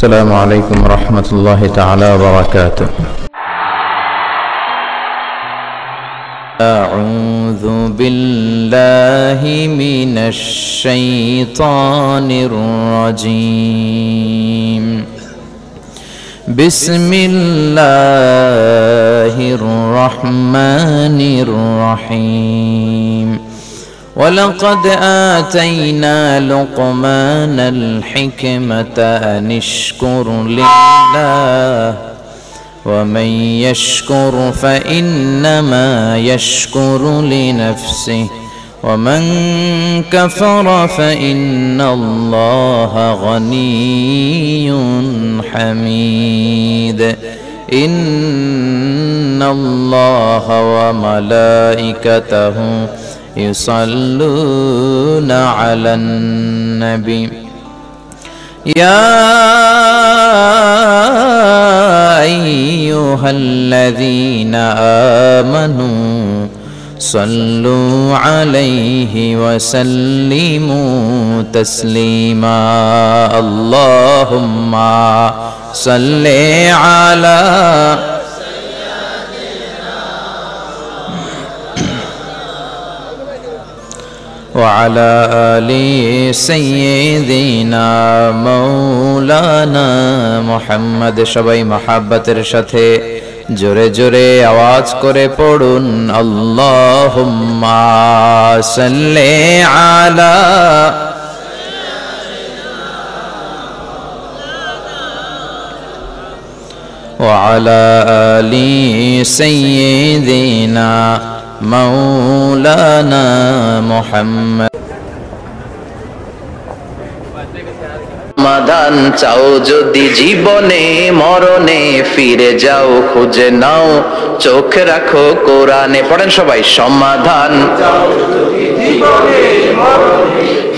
السلام عليكم ورحمة الله تعالى وبركاته. أعوذ بالله من الشيطان الرجيم. بسم الله الرحمن الرحيم. ولقد آتينا لقمان الحكمة أن اشكر لله ومن يشكر فإنما يشكر لنفسه ومن كفر فإن الله غني حميد. إن الله وملائكته يصلون على النبي يا أيها الذين آمنوا صلوا عليه وسلموا تسليما. اللهم صل على وعلى آل سيدنا مولانا محمد। সবাই মহব্বতের সাথে জোরে জোরে আওয়াজ করে পড়ুন আল্লাহুম্মা সাল্লি আলা وعلى آل سيدنا مولانا محمد। সমাধান চাও যদি জীবনে মরণে, ফিরে যাও খুঁজে নাও চোখ রাখো কোরআনে। পড়েন সবাই, সমাধান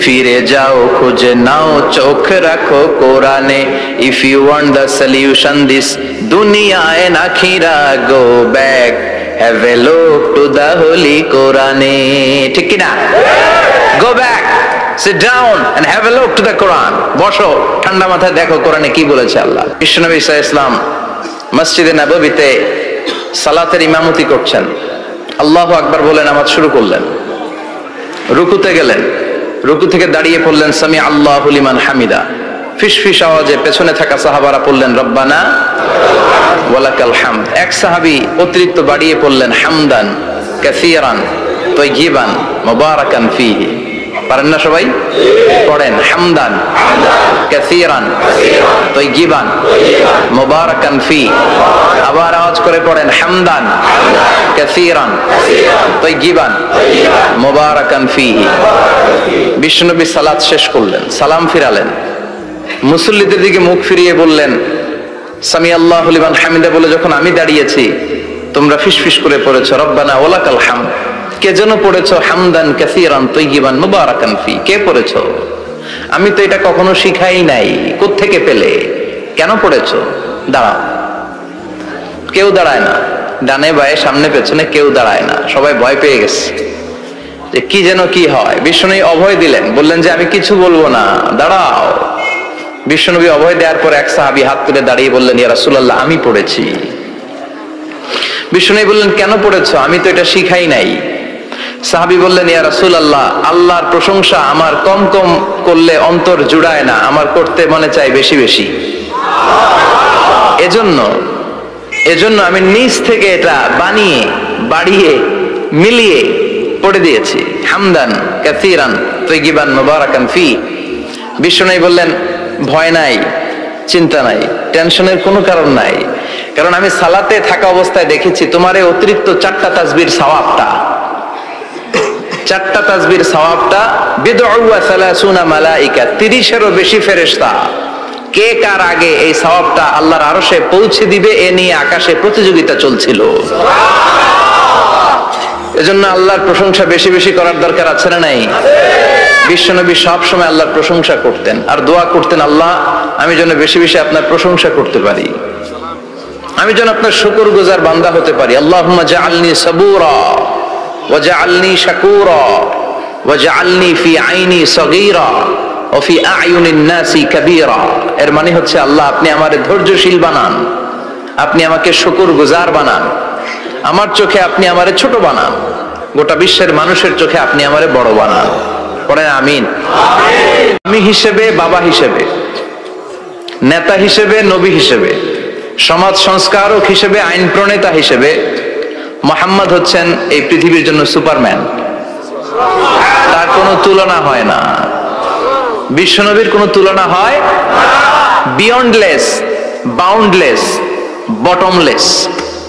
ফিরে যাও খুঁজে নাও চোখ রাখো কোরআনে। If you want the solution this দুনিয়া এন্ড আখিরা, go back have a look to the holy Quran. ঠিক কি না? Go back, sit down and have a look to the Quran. বসো, ঠান্ডা মাথায় দেখো কোরআনে কি বলেছে আল্লাহ। বিশ্বনবী সাল্লাল্লাহু আলাইহি ওয়াসাল্লাম মসজিদে নববীতে সালাতের ইমামতি করছেন। আল্লাহু আকবার বলে নামাজ শুরু করলেন। রুকুতে গেলেন, রুকু থেকে দাঁড়িয়ে পড়লেন সামি আল্লাহু লিমান হামিদা। ফিসফিস আওয়াজে পেছনে থাকা সাহাবারা পড়লেন রব্বানা ওয়ালাকাল হামদ। এক সাহাবী অতিরিক্ত বাড়িয়ে পড়লেন হামদান কাসীরান তাইয়িবান মুবারাকান ফীহি। পারেন না সবাই? পড়েন হামদান কাসীরান তাইয়িবান মুবারাকান ফীহি। আবার আওয়াজ করে পড়েন হামদান কাসীরান তাইয়িবান মুবারাকান ফীহি। বিশ্বনবী সালাত শেষ করলেন, সালাম ফিরালেন, মুসল্লিদের দিকে মুখ ফিরিয়ে বললেন সামি আল্লাহু লিমান হামিদা বলে যখন আমি দাঁড়িয়েছি তোমরা ফিসফিস করে পড়েছো রব্বানা ওয়ালাকাল হামদ। কে যেন পড়েছো হামদান কাসীরান তাইয়িবান মুবারাকান ফি। কে পড়েছো? আমি তো এটা কখনো শিখাই নাই, কোত্থেকে পেলে? কেন পড়েছো? দাঁড়াও। কেউ দাঁড়ায় না, ডানে বায়ে সামনে পেছনে কেউ দাঁড়ায় না, সবাই ভয় পেয়ে গেছে যে কি যেন কি হয়। বিষ্ণু অভয় দিলেন, বললেন যে আমি কিছু বলবো না, দাঁড়াও। বিশ্বনবী অভয় দেওয়ার পর এক সাহাবী হাত তুলে দাঁড়িয়ে বললেন ইয়া রাসূলুল্লাহ আমি পড়েছি। বিশ্বনবী বললেন কেন পড়েছো? আমি তো এটা শিখাই নাই। সাহাবী বললেন ইয়া রাসূলুল্লাহ আল্লাহর প্রশংসা আমার কম কম করলে অন্তর জুড়ায় না, আমার করতে মনে চাই বেশি বেশি। এজন্য আমি নিজ থেকে এটা বানিয়ে বাড়িয়ে মিলিয়ে পড়ে দিয়েছি হামদান কাসীরান তাইয়িবান মুবারাকান ফি। বিশ্বনবী বললেন ভয় নাই, চিন্তা নাই, টেনশনের কোনো কারণ নাই, কারণ আমি সালাতে থাকা অবস্থায় দেখেছি তোমার এই অতিরিক্ত চারটা তাসবির সওয়াবটা বিদউ ওয়া সালাসুনা মালাইকা, 30-এরও বেশি ফেরেশতা কে কার আগে এই সওয়াবটা আল্লাহর আরশে পৌঁছে দিবে এ নিয়ে আকাশে প্রতিযোগিতা চলছিল। এজন্য আল্লাহর প্রশংসা বেশি বেশি করার দরকার আছে না নাই? বিশ্বনবী সব সময় আল্লাহর প্রশংসা করতেন আর দোয়া করতেন আল্লাহ আমি যেন বেশি বেশি আপনার প্রশংসা করতে পারি, আমি যেন আপনার শুকরগুজার বান্দা হতে পারি। আল্লাহুম্মা জাআলনি সাবুরা ওয়া জাআলনি শাকুরা ওয়া জাআলনি ফি আইনি সাগীরা ওফি আয়ুনিন নাসি কাবীরা, এর মানে হচ্ছে আল্লাহ আপনি আমারে ধৈর্যশীল বানান, আপনি আমাকে শুকরগুজার বানান, আমার চোখে আপনি আমারে ছোট বানান, গোটা বিশ্বের মানুষের চোখে আপনি আমারে বড় বানান। পড়েন আমিন। আমি হিসেবে, বাবা হিসেবে, নেতা হিসেবে, নবী হিসেবে, সমাজ সংস্কারক হিসেবে, আইন প্রণেতা হিসেবে মুহাম্মদ হচ্ছেন এই পৃথিবীর জন্য সুপারম্যান। তার কোনো তুলনা হয় না, বিশ্বনবীর কোনো তুলনা হয় বিয়ন্ডলেস, বাউন্ডলেস, বটমলেস।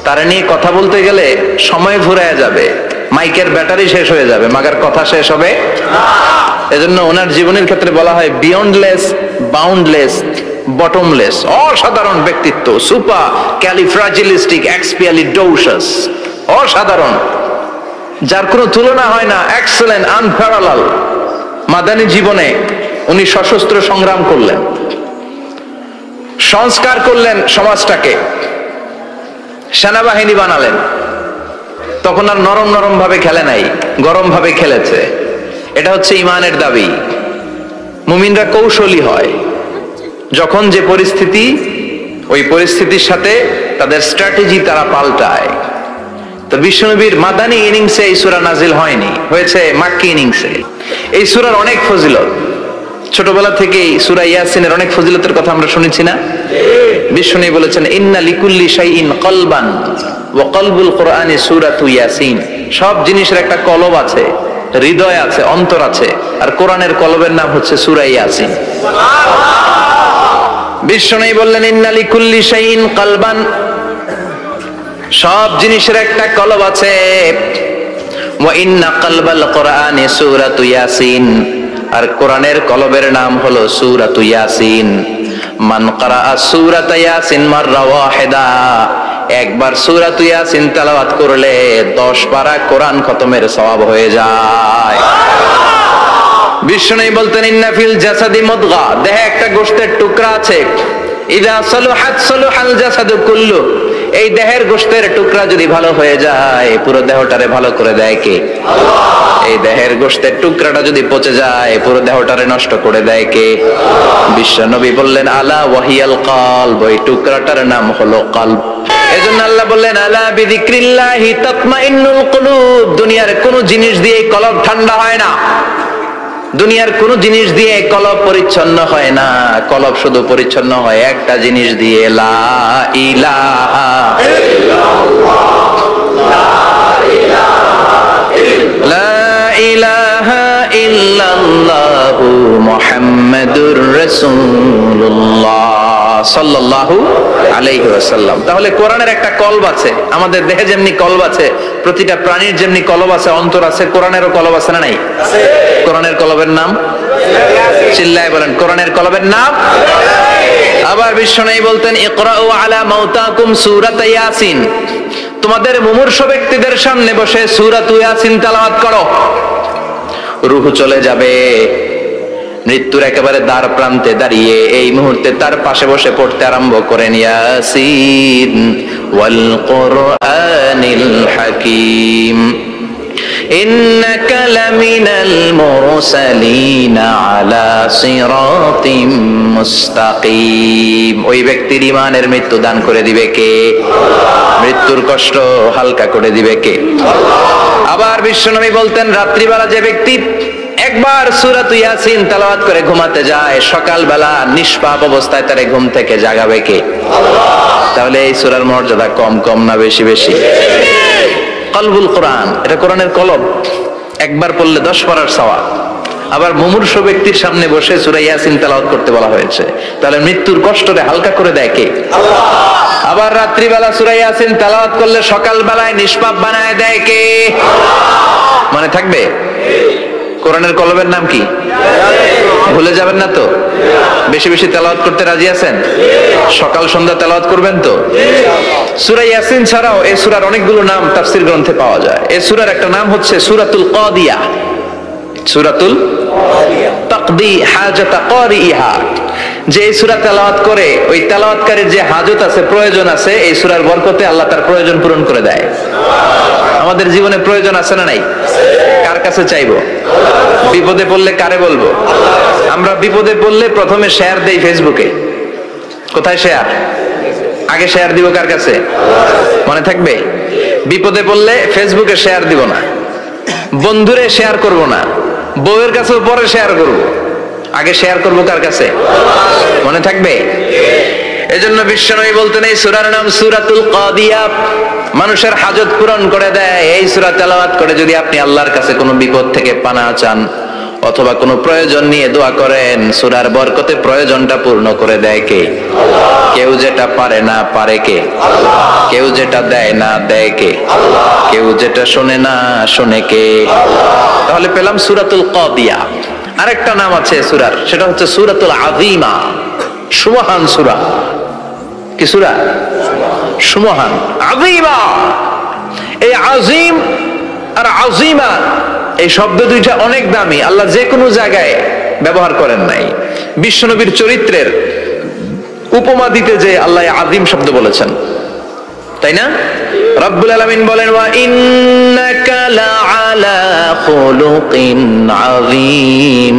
তারা নিয়ে কথা বলতে গেলে সময় ফুরায় যাবে, মাইকের ব্যাটারি শেষ হয়ে যাবে, মাগার কথা শেষ হবে। এজন্য ওনার জীবনের ক্ষেত্রে বলা হয় বিয়ন্ডলেস, বাউন্ডলেস, বটমলেস। অসাধারণ ব্যক্তিত্ব, সুপার ক্যালিফ্রাজিলিস্টিক এক্সপিয়ালিডোসাস, অসাধারণ, যার কোনো তুলনা হয় না, এক্সেলেন্ট, আনপ্যারালাল। মাদানী জীবনে উনি সশস্ত্র সংগ্রাম করলেন, সংস্কার করলেন সমাজটাকে, সেনাবাহিনী বানালেন। তখন আর নরম নরম ভাবে খেলে নাই, গরম ভাবে খেলেছে। এটা হচ্ছে ইমানের দাবি। মুমিনরা কৌশলী হয়, যখন যে পরিস্থিতি, ওই পরিস্থিতির সাথে তাদের স্ট্র্যাটেজি তারা পাল্টায়। তো বিশ্বনবীর মাদানী ইনিংসে এই সূরা নাজিল হয়নি, হয়েছে মাক্কি ইনিংসে। এই সূরার অনেক ফজিলত, ছোটবেলা থেকেই সূরা ইয়াসিনের অনেক ফজিলতের কথা আমরা শুনেছি না? বিশ্বনবী বলেছেন ইন্না লিকুল্লি শাইইন কলবান ওয়া কলবুল কুরআনি সূরাতু ইয়াসিন। সব জিনিসের একটা কলব আছে, হৃদয় আছে, অন্তর আছে, আর কোরআনের কলবের নাম হচ্ছে সূরা ইয়াসিন। বিশ্বনবী বললেন ইন্না লিকুল্লি শাইইন কলবান, সব জিনিসের একটা কলব আছে। ওয়া ইন্না কলবাল কুরআনি সূরাতু ইয়াসিন, আর কোরআনের কলবের নাম হলো সূরাতু ইয়াসিন। মান ক্বারাআ সূরাতা ইয়াসিন মাররা ওয়াহিদা, একবার সূরাতু ইয়াসিন তেলাওয়াত করলে 10 পারা কোরআন খতমের সওয়াব হয়ে যায়। বিশ্বনবী বলতেন ইন্না ফিল জাসাদি মুদগা, দেহে একটা গোশতের টুকরা আছে, ইযা সালুহাত সালুহাল জাসাদু কুল্লু, এই দেহের গোশতের টুকরা যদি ভালো হয়ে যায় পুরো দেহটারে ভালো করে দেয় কে? আল্লাহ। এই দেহের গোশতের টুকরাটা যদি পচে যায় পুরো দেহটারে নষ্ট করে দেয় কে? বিশ্বনবী বললেন আলা ওয়াহিয়াল কলব, ওই টুকরাটার নাম হলো কলব। এজন্য আল্লাহ বললেন আলা বিযিক্রিল্লাহি তাতমাইন্নুল কুলুব, দুনিয়ার কোন জিনিস দিয়ে কলব ঠান্ডা হয় না, দুনিয়ার কোন জিনিস দিয়ে কলব পরিচ্ছন্ন হয় না। কলব শুধু পরিচ্ছন্ন হয় একটা জিনিস দিয়ে, লা ইলাহা ইল্লাল্লাহ, লা ইলাহা ইল্লাল্লাহু মুহাম্মাদুর রাসূলুল্লাহ সাল্লাল্লাহু আলাইহি ওয়াসাল্লাম। তাহলে কোরআনের একটা কলব আছে, আমাদের দেহে যেমনি কলব আছে, প্রতিটা প্রাণীর যেমনি কলব আছে, অন্তর আছে, কোরআনেরও কলব আছে না নাই? আছে। কোরআনের কলবের নাম চিল্লায় বলেন, কোরআনের কলবের নাম। আবার বিশ্বনবী বলতেন ইকরাউ আলা মাউতাকুম সূরাত ইয়াসিন, তোমাদের মুমূর্ষ ব্যক্তিদের সামনে বসে সূরাত ইয়াসিন তেলাওয়াত করো। রূহ চলে যাবে, মৃত্যুর একেবারে দ্বার প্রান্তে দাঁড়িয়ে এই মুহূর্তে তার পাশে বসে পড়তে আরম্ভ করেন ইয়াসিন ওয়াল কুরআনিল হাকীম ইন্নাকা লামিনাল মুরসালিনা আলা সিরাতিম মুস্তাকিম। ওই ব্যক্তির ঈমানের মৃত্যু দান করে দিবে কে? আল্লাহ। মৃত্যুর কষ্ট হালকা করে দিবে কে? আল্লাহ। আবার বিশ্বনবী বলতেন রাত্রিবেলা যে ব্যক্তি একবার সূরাত ইয়াসিন তেলাওয়াত করে ঘুমাতে যায়, সকালবেলা নিষ্পাপ অবস্থায় তারে ঘুম থেকে জাগাবে কে? আল্লাহ। তাহলে এই সূরার মর্যাদা কম কম না বেশি বেশি? কলবুল কোরআন, এটা কোরআনের কলব, একবার পড়লে 10 পারার সওয়াব। আবার মুমূর্ষ ব্যক্তির সামনে বসে সূরা ইয়াসিন তেলাওয়াত করতে বলা হয়েছে, তাহলে মৃত্যুর কষ্টরে হালকা করে দেয় কে? আল্লাহ। আবার রাত্রিবেলা সূরা ইয়াসিন তেলাওয়াত করলে সকালবেলায় নিষ্পাপ বানায় দেয় কে? আল্লাহ। মনে থাকবে? কোরআনের কলবের নাম কি? ভুলে যাবেন না তো? বেশি বেশি তেলাওয়াত করতে রাজি আছেন? সকাল সন্ধ্যা তেলাওয়াত করবেন তো? সূরা ইয়াসিন ছাড়াও এই সূরার অনেকগুলো নাম তাফসীর গ্রন্থে পাওয়া যায়। এই সূরার একটা নাম হচ্ছে সূরাতুল কাদিয়া। সূরাতুল কাদিয়া তাকদি হাজাতা কারিহা, যে এই সূরা তেলাওয়াত করে ওই তেলাওয়াতকারীর যে হাজত আছে, প্রয়োজন আছে, এই সূরার বরকতে আল্লাহ তার প্রয়োজন পূরণ করে দেয়। আমাদের জীবনে প্রয়োজন আছে না নাই? কার কাছে চাইবো? বিপদে পড়লে কারে বলবো? আমরা বিপদে পড়লে প্রথমে শেয়ার দেই ফেসবুকে। কোথায় শেয়ার? আগে শেয়ার দিব কার কাছে? মনে থাকবে? বিপদে পড়লে ফেসবুকে শেয়ার দিব না, বন্ধুরে শেয়ার করব না, বউয়ের কাছেও পরে শেয়ার করব, আগে শেয়ার করব কার কাছে? মনে থাকবে? এজন্য বিশ্বনবী বলতেন এই সূরার নাম সূরাতুল কাদিয়া, মানুষের হাজত পূরণ করে দেয়। এই সূরা তেলাওয়াত করে যদি আপনি আল্লাহর কাছে কোনো বিপদ থেকে পানাহ চান অথবা কোনো প্রয়োজন নিয়ে দোয়া করেন, সূরার বরকতে প্রয়োজনটা পূর্ণ করে দেয় কে? কেউ যেটা পারে না পারে কে? কেউ যেটা দেয় না দেয় কে? কেউ যেটা শোনে না শোনে কে? তাহলে পেলাম সূরাতুল কাদিয়া। আরেকটা নাম আছে সূরার, সেটা হচ্ছে সূরাতুল আযীমা, সুমহান সূরা। কি সূরা? সুমহান, আযীমা। এই আযীম আর আযীমা এই শব্দ দুইটা অনেক দামি, আল্লাহ যে কোনো জায়গায় ব্যবহার করেন নাই। বিশ্বনবীর চরিত্রের উপমা দিতে যে আল্লাহ আযীম শব্দ বলেছেন, তাই না? রব্বুল আলামিন বলেন ওয়া ইন্নাকা লাআলা খুলুকিন আযীম।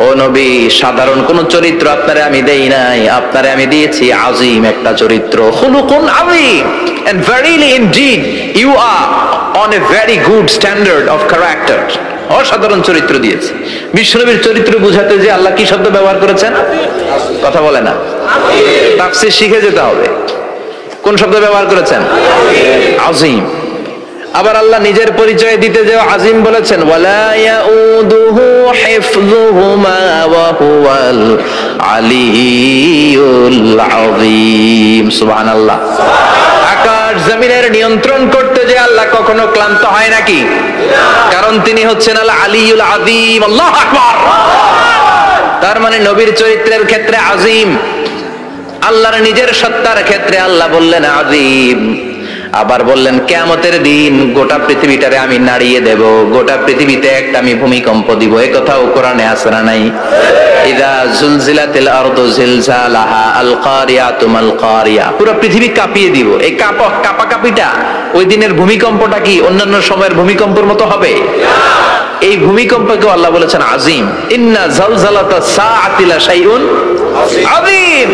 ও নবী, সাধারণ কোন চরিত্র আপনারে আমি দেই নাই, আপনারে আমি দিয়েছি আযীম একটা চরিত্র, খুলুকুন আযীম। And verily indeed you are on a very good standard of character. অসাধারণ চরিত্র দিয়েছে। বিশ্বনবীর চরিত্র বুঝাতে যে আল্লাহ কি শব্দ ব্যবহার করেছেন? কথা বলে না, তাফসীর শিখে যেতে হবে। কোন শব্দ ব্যবহার করেছেন? আযীম। আবার আল্লাহ নিজের পরিচয় দিতে যে আযীম বলেছেন, ওয়ালা ইয়াউদুহু হিফযুহুমা ওয়া হুয়াল আলিয়্যুল আযীম। সুবহানাল্লাহ। আকাশ জমিনের নিয়ন্ত্রণ করতে যে আল্লাহ কখনো ক্লান্ত হয় নাকি? কারণ তিনি হচ্ছেন আল আলিয়্যুল আযীম। আল্লাহু আকবার। তার মানে নবীর চরিত্রের ক্ষেত্রে আযীম, আল্লাহর নিজের সত্তার ক্ষেত্রে আল্লাহ বললেন আযীম। আবার বললেন কিয়ামতের দিন গোটা পৃথিবীটারে আমি নাড়িয়ে দেব, গোটা পৃথিবীতে একটা আমি ভূমিকম্প দিব। এই কথাও কোরআনে আছে না নাই? ইযা জুলজিলাতিল আরদু জিলজালাহা আল কারিয়াতু মাল কারিয়া, পুরো পৃথিবী কাঁপিয়ে দিব। এই কাঁপাকাঁপিটা ওই দিনের ভূমিকম্পটা কি অন্যান্য সময়ের ভূমিকম্পের মতো হবে? এই ভূমিকম্পকে আল্লাহ বলেছেন আযীম। ইন্না জালজালাতাস সাআতি লা শাইউন আযীম।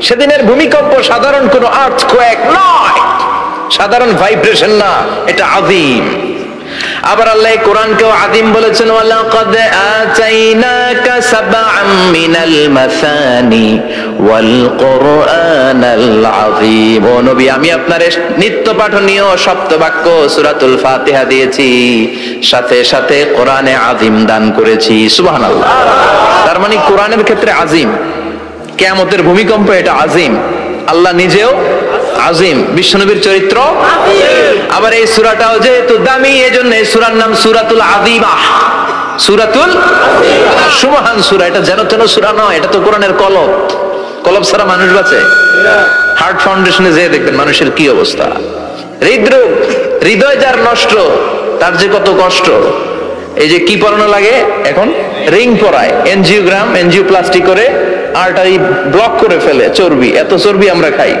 সেদিনের ভূমিকম্প সাধারণ কোনো আর্থকোয়েক নয়, সাধারণ ভাইব্রেশন না, এটা আযীম। আবার আল্লাহ কোরআনকেও আযীম বলেছেন, ওয়ালাকাদ আতাইনাকা সাবআম মিনাল মাসানি ওয়াল কুরআনাল আযীম। ও নবী, আমি আপনার নিত্য পাঠনীয় সপ্তবাক্য সূরাতুল ফাতিহা দিয়েছি, সাথে সাথে কোরআনে আযীম দান করেছি। সুবহানাল্লাহ। তার মানে কোরআনের ক্ষেত্রে আযীম, কিয়ামতের ভূমিকম্প এটা আযীম, আল্লাহ নিজেও আযীম, বিশ্বনবীর চরিত্র আযীম। আবার এই সূরাটাও যেহেতু দামি, এজন্য এই সূরার নাম সূরাতুল আযীমা, সূরাতুল সুবহান সূরা। এটা যেন তেন সূরা নয়, এটা তো কোরআনের কলব। কলব ছাড়া মানুষ বাঁচে? হার্ট ফাউন্ডেশনে যেয়ে দেখবেন মানুষের কি অবস্থা। হৃদরোগ, হৃদয় যার নষ্ট তার যে কত কষ্ট। এই যে কি পরানো লাগে এখন? রিং পরায়, এনজিওগ্রাম, এনজিওপ্লাস্টি করে আর্টারি ব্লক করে ফেলে। চর্বি, এত চর্বি আমরা খাই,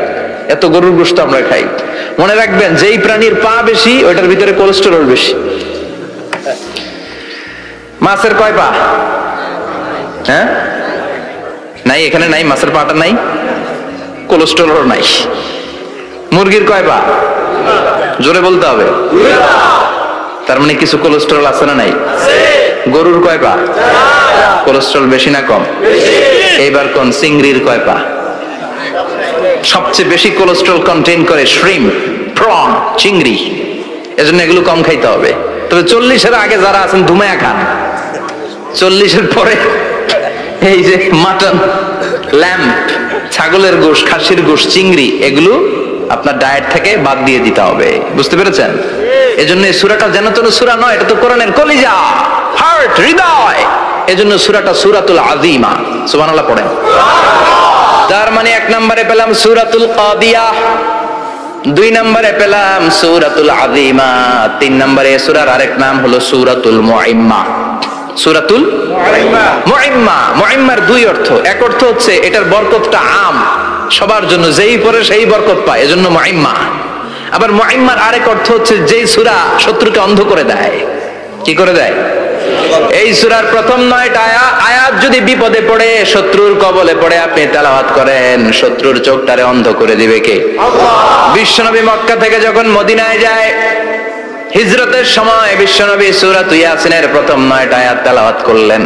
এত গরুর গোশত আমরা খাই। মনে রাখবেন, যেই প্রাণীর পা বেশি ওইটার ভিতরে কোলেস্টেরল বেশি। মাছের কয় পা? হ্যাঁ, নাই, এখানে নাই, মাছের পাটা নাই, কোলেস্টেরল নাই। মুরগির কয় পা? জোরে বলতে হবে। তার মানে কিছু কোলেস্টেরল আছে না নাই? গরুর কয় পা? কোলেস্টেরল বেশি না কম? এইবার কোন চিংড়ির কয় পা? সবচেয়ে বেশি কোলেস্টেরল কন্টেইন করে শ্রিম্প, প্রন, চিংড়ি। এজন্য এগুলো কম খাইতে হবে। তবে 40-এর আগে যারা আছেন ধুমায়া খান, 40-এর পরে এই যে মাটন, ল্যাম্প, ছাগলের গোশত, খাসির গোশত, চিংড়ি, এগুলো আপনার ডায়েট থেকে বাদ দিয়ে দিতে হবে। বুঝতে পেরেছেন? এজন্য এই সূরাটা যেন তেন সূরা নয়, এটা তো কোরআনের কলিজা, হার্ট, হৃদয়। এজন্য সূরাটা সূরাতুল আযীমা। সুবহানাল্লাহ পড়েন। তার মানে এক নম্বরে পেলাম সূরাতুল কাদিয়া, 2 নম্বরে পেলাম সূরাতুল আযীমা, 3 নম্বরে সূরার আরেক নাম হলো সূরাতুল মুইম্মা। সূরাতুল মুইম্মা। মুইম্মার দুই অর্থ, এক অর্থ হচ্ছে এটার বরকতটা আম, সবার জন্য, যেই পড়ে সেই বরকত পায়, এজন্য মুইম্মা। আবার মুইম্মার আরেক অর্থ হচ্ছে যেই সূরা শত্রুকে অন্ধ করে দেয়। কি করে দেয়? এই সূরার প্রথম 9টা আয়াত যদি বিপদে পড়ে, শত্রুর কবলে পড়ে আপনি তেলাওয়াত করেন, শত্রুর চোখটারে অন্ধ করে দিবে কে? আল্লাহ। বিশ্বনবী মক্কা থেকে যখন মদিনায় যায়, হিজরতের সময় বিশ্বনবী সূরা ইয়াসিনের প্রথম 9টা আয়াত তেলাওয়াত করলেন।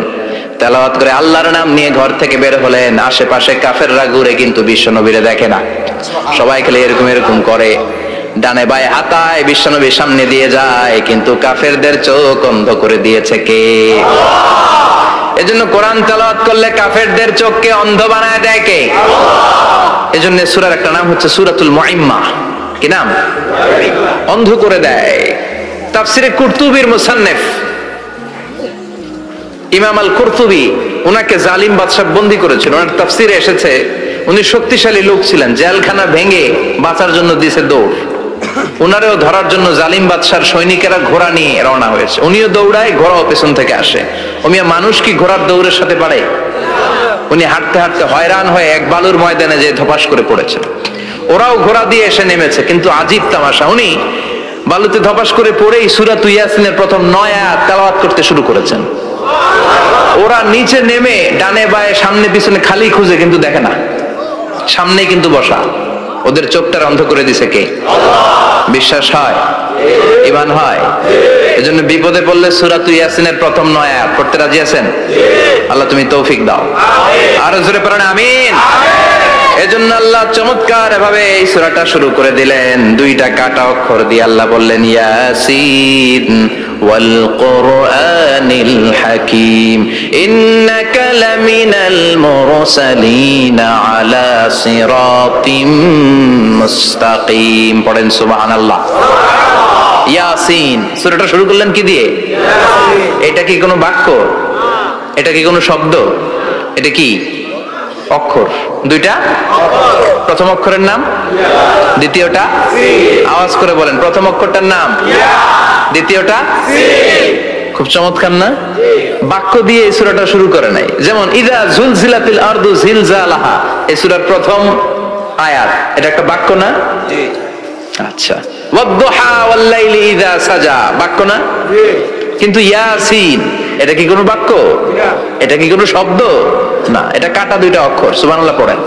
তেলাওয়াত করে আল্লাহর নাম নিয়ে ঘর থেকে বের হলেন। আশেপাশে কাফেররা ঘুরে কিন্তু বিশ্বনবীরে দেখে না, সবাই খেলে এরকম এরকম করে, ডানে বায়ে হাতায় বিশ্বনবীর সামনে দিয়ে যায়, কিন্তু কাফেরদের চোখ অন্ধ করে দিয়েছে কে? আল্লাহ। এজন্য কোরআন তেলাওয়াত করলে কাফেরদের চোখকে অন্ধ বানায় দেয় কে? আল্লাহ। এজন্য সূরার একটা নাম হচ্ছে সূরাতুল মুইম্মা। কি নাম? অন্ধ করে দেয়। তাফসিরে কুরতুবির মুসান্নিফ ইমাম আল কুরতুবি, উনাকে জালিম বাদশা বন্দী করেছিল। ওনার তাফসিরে এসেছে উনি শক্তিশালী লোক ছিলেন, জেলখানা ভেঙে বাঁচার জন্য দিয়েছে দৌড়। উনারেও ধরার জন্য জালিম বাদশার সৈনিকেরা ঘোড়া নিয়ে রওনা হয়েছে, উনিও দৌড়ায়, ঘোড়াও পেছন থেকে আসে। ওমিয়া মানুষ কি ঘোড়ার দৌড়ের সাথে পারে? উনি হাঁটতে হাঁটতে হয়রান হয়ে এক বালুর ময়দানে যে ধপাস করে পড়েছে। ওরাও ঘোড়া দিয়ে এসে নেমেছে, কিন্তু আজীব তামাশা, উনি বালুতে ধপাস করে পড়েই সূরা ইয়াসিনের প্রথম 9 আয়াত তেলাওয়াত করতে শুরু করেছেন। ওরা নিচে নেমে ডানে বায়ে সামনে পিছনে খালি খুঁজে, কিন্তু দেখে না, সামনেই কিন্তু বসা। ওদের চোখটা অন্ধ করে দিছে কে? আল্লাহ। বিশ্বাস হয়? ঈমান হয়? এজন্য বিপদে পড়লে সূরা ইয়াসিনের প্রথম 9 আয়াত পড়তে রাজি আছেন? আল্লাহ তুমি তৌফিক দাও। আর জোরে পড়েন আমিন। এজন্য আল্লাহ চমৎকার ভাবে এই সূরাটা শুরু করে দিলেন। 2টা কাটা অক্ষর দিয়ে আল্লাহ বললেন ইয়াসিন ওয়াল কুরআনিল হাকীম ইন্নাকা লামিনাল মুরসালিন আলা সিরাতিম মুস্তাকিম। পড়েন সুবহানাল্লাহ। ইয়াসিন সূরাটা শুরু করলেন কি দিয়ে? ইয়াসিন। এটা কি কোনো বাক্য? এটা কি কোনো শব্দ? এটা কি অক্ষর? 2টা। প্রথম অক্ষরের নাম, দ্বিতীয়টা আওয়াজ করে বলেন, প্রথম অক্ষরটার নাম, দ্বিতীয়টা। খুব চমৎকার না? বাক্য দিয়ে এই সূরাটা শুরু করে নাই। যেমন ইযা জুলজিলাতিল আরদু জিলজালাহা, এই সূরার প্রথম আয়াত, এটা একটা বাক্য না? জি। আচ্ছা। ওয়াদ-দুহা ওয়াল-লাইলি ইযা সাজা, বাক্য না? জি। কিন্তু ইয়াসিন এটা কি কোনো বাক্য? এটা কি কোনো শব্দ? না, এটা কাটা 2টা অক্ষর। সুবহানাল্লাহ পড়েন।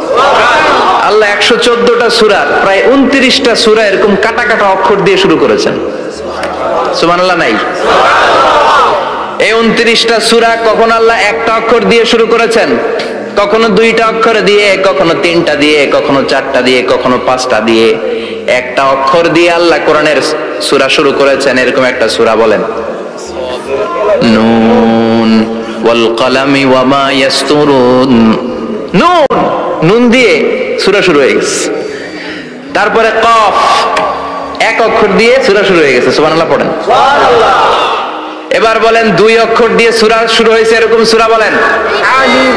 আল্লাহ 114টা সূরার প্রায় 29টা সূরা এরকম কাটা কাটা অক্ষর দিয়ে শুরু করেছেন। সুবহানাল্লাহ নাই? এই 29টা সূরা কখন আল্লাহ একটা অক্ষর দিয়ে শুরু করেছেন, কখনো 2টা অক্ষর দিয়ে, কখনো 3টা দিয়ে, কখনো 4টা দিয়ে, কখনো 5টা দিয়ে। একটা অক্ষর দিয়ে আল্লাহ কোরআনের সূরা শুরু করেছেন। এরকম একটা সূরা বলেন, নুন ওয়াল কলামি ওয়া মা ইয়াসতুরুন। নুন, নুন দিয়ে সূরা শুরু হয়ে গেছে। তারপরে কফ, এক অক্ষর দিয়ে সূরা শুরু হয়ে গেছে। সুবহানাল্লাহ পড়েন। সুবহানাল্লাহ। এবার বলেন 2 অক্ষর দিয়ে সূরা শুরু হয়েছে এরকম সূরা বলেন। আমিন।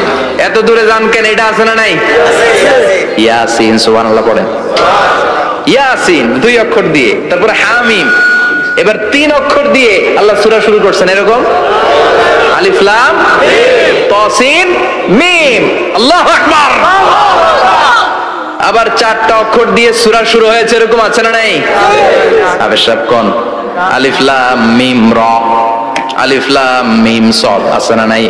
এত দূরে যান কেন? এটা আছে না নাই? ইয়াসিন। সুবহানাল্লাহ পড়েন। ইয়াসিন 2 অক্ষর দিয়ে। তারপরে হামিম। এবার 3 অক্ষর দিয়ে আল্লাহ সূরা শুরু করছেন এরকম, আলিফ লাম মিম তা সিন মিম। আল্লাহু আকবার। আবার 4টা অক্ষর দিয়ে সূরা শুরু হয়েছে এরকম আছে না নাই? আবার সব কোন? আলিফ লাম মিম রা, আলিফ লাম মিম সাদ আছে না নাই?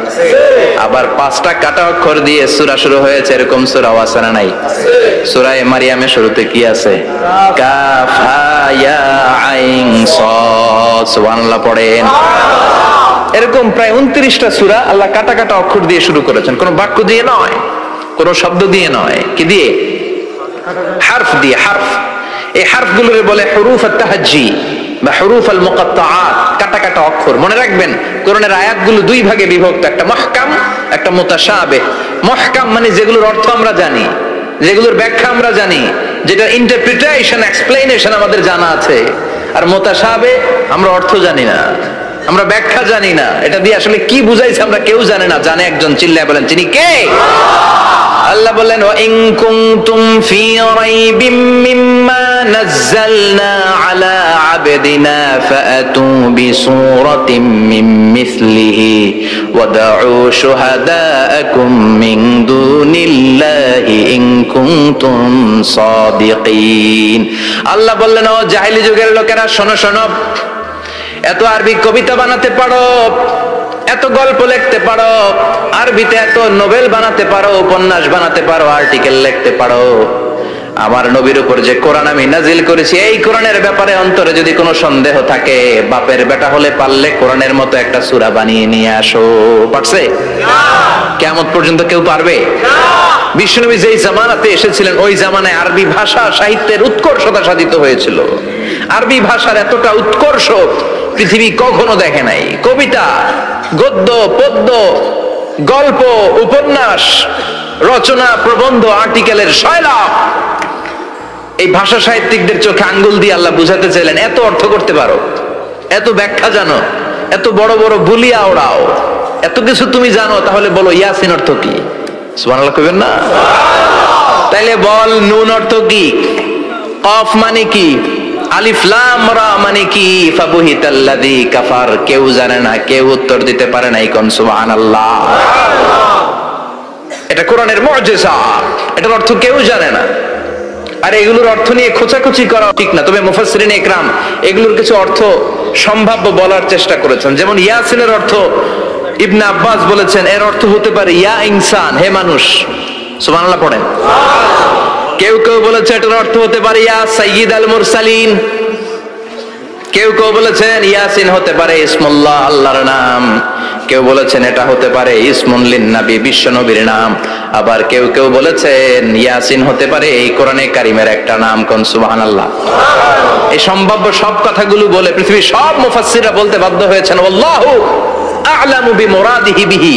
আবার 5টা কাটা অক্ষর দিয়ে সূরা শুরু হয়েছে এরকম সূরাও আছে না নাই? সূরা মারিয়ামের শুরুতে কি আছে? কাফ হা ইয়া আইন সাদ। সুবহানাল্লাহ পড়েন। এরকম প্রায় 29টা সূরা আল্লাহ কাটা কাটা অক্ষর দিয়ে শুরু করেছেন, কোনো বাক্য দিয়ে নয়, কোনো শব্দ দিয়ে নয়। কি দিয়ে? হারফ দিয়ে। হারফ, এই হারফগুলোরে বলে হুরুফ আত-তাহাজ্জি বা হুরুফ আল-মুকাত্তাআত, কাটা কাটা অক্ষর। মনে রাখবেন কোরআনের আয়াতগুলো 2 ভাগে বিভক্ত, একটা মুহকাম, একটা মুতাশাবিহ। মুহকাম মানে যেগুলোর অর্থ আমরা জানি, যেগুলোর ব্যাখ্যা আমরা জানি, যেটা ইন্টারপ্রিটেশন, এক্সপ্লেনেশন আমাদের জানা আছে। আর মুতাশাবিহ আমরা অর্থ জানি না, আমরা ব্যাখ্যা জানি না, এটা দিয়ে আসলে কি বুঝাইছে আমরা কেউ জানে না, জানে একজন, চিল্লায় বলেন তিনি কে? আল্লাহ বললেন ওয়া ইন কুনতুম ফি রাইবিম মিম্মা নাযালনা আলা আবদিনা ফাআতু বিসূরাতিন মিন মিসলিহি ওয়াদউ শুহাদাআকুম মিন দুনিল্লাহি ইন কুনতুম সাদিকিন। আল্লাহ বললেন ও জাহেলি যুগের লোকেরা, শোনো শোনো, এত আরবি কবিতা বানাতে পারো, এত গল্প লিখতে পারো, আরবিতে এত নোবেল বানাতে পারো, উপন্যাস বানাতে পারো, আর্টিকেল লিখতে পারো, আমার নবীর উপর যে কোরআন আমি নাজিল করেছি এই কোরআনের ব্যাপারে অন্তরে যদি কোনো সন্দেহ থাকে, বাপের বেটা হলে পারলে কোরআনের মতো একটা সূরা বানিয়ে নিয়ে আসো। পারছে? কিয়ামত পর্যন্ত কেউ পারবে না। বিশ্বনবী যেই জামানাতে এসেছিলেন ওই জামানায় আরবি ভাষা সাহিত্যের উৎকর্ষতা সাধিত হয়েছিল। আরবি ভাষার এতটা উৎকর্ষ পৃথিবী কখনো দেখে নাই। কবিতা, গদ্য, পদ্য, গল্প, উপন্যাস, রচনা, প্রবন্ধ, আর্টিকেলের সয়লাভ। এই ভাষা সাহিত্যিকদের চোখে আঙ্গুল দিয়ে আল্লাহ বুঝাতে চাইলেন, এত অর্থ করতে পারো, এত ব্যাখ্যা জানো, এত বড় বড় বুলিয়া ওড়াও, এত কিছু তুমি জানো, তাহলে বলো ইয়াসিন অর্থ কি? সুবহানাল্লাহ কইবেন না? তাইলে বল নুন অর্থ কি, কফ মানে কি, আলিফ লাম রা মানে কি, ফাবুহিতাল্লাযী কাফার। কেউ জানে না, কেউ উত্তর দিতে পারে না। কোন সুবহানাল্লাহ। এটা কোরআনের মুজিজা, এটার অর্থ কেউ জানে না। আর এগুলোর অর্থ নিয়ে খোঁচাখুচি করা ঠিক না, তবে মুফাসসিরিন ইকরাম এগুলোর কিছু অর্থ সম্ভাব্য বলার চেষ্টা করেছেন। যেমন ইয়াসিনের অর্থ ইবনে আব্বাস বলেছেন এর অর্থ হতে পারে ইয়া ইনসান, হে মানুষ। সুবহানাল্লাহ পড়েন। কেউ কেউ বলেছে এটার অর্থ হতে পারে ইয়া সাইয়্যিদ আল মুরসালিন। কেউ কেউ বলেছেন ইয়াসিন হতে পারে ইসমুল্লাহ, আল্লাহর নাম। কেউ বলেছেন এটা হতে পারে ইসমুন লিন নবী, বিশ্ব নবীর নাম। আবার কেউ কেউ বলেছেন ইয়াসিন হতে পারে এই কোরআনে কারিমের একটা নাম। কোন সুবহানাল্লাহ। এই সম্ভাব্য সব কথাগুলো বলে পৃথিবীর সব মুফাসসিররা বলতে বাধ্য হয়েছেন আল্লাহু আ'লামু বিমুরাদিহি বিহি।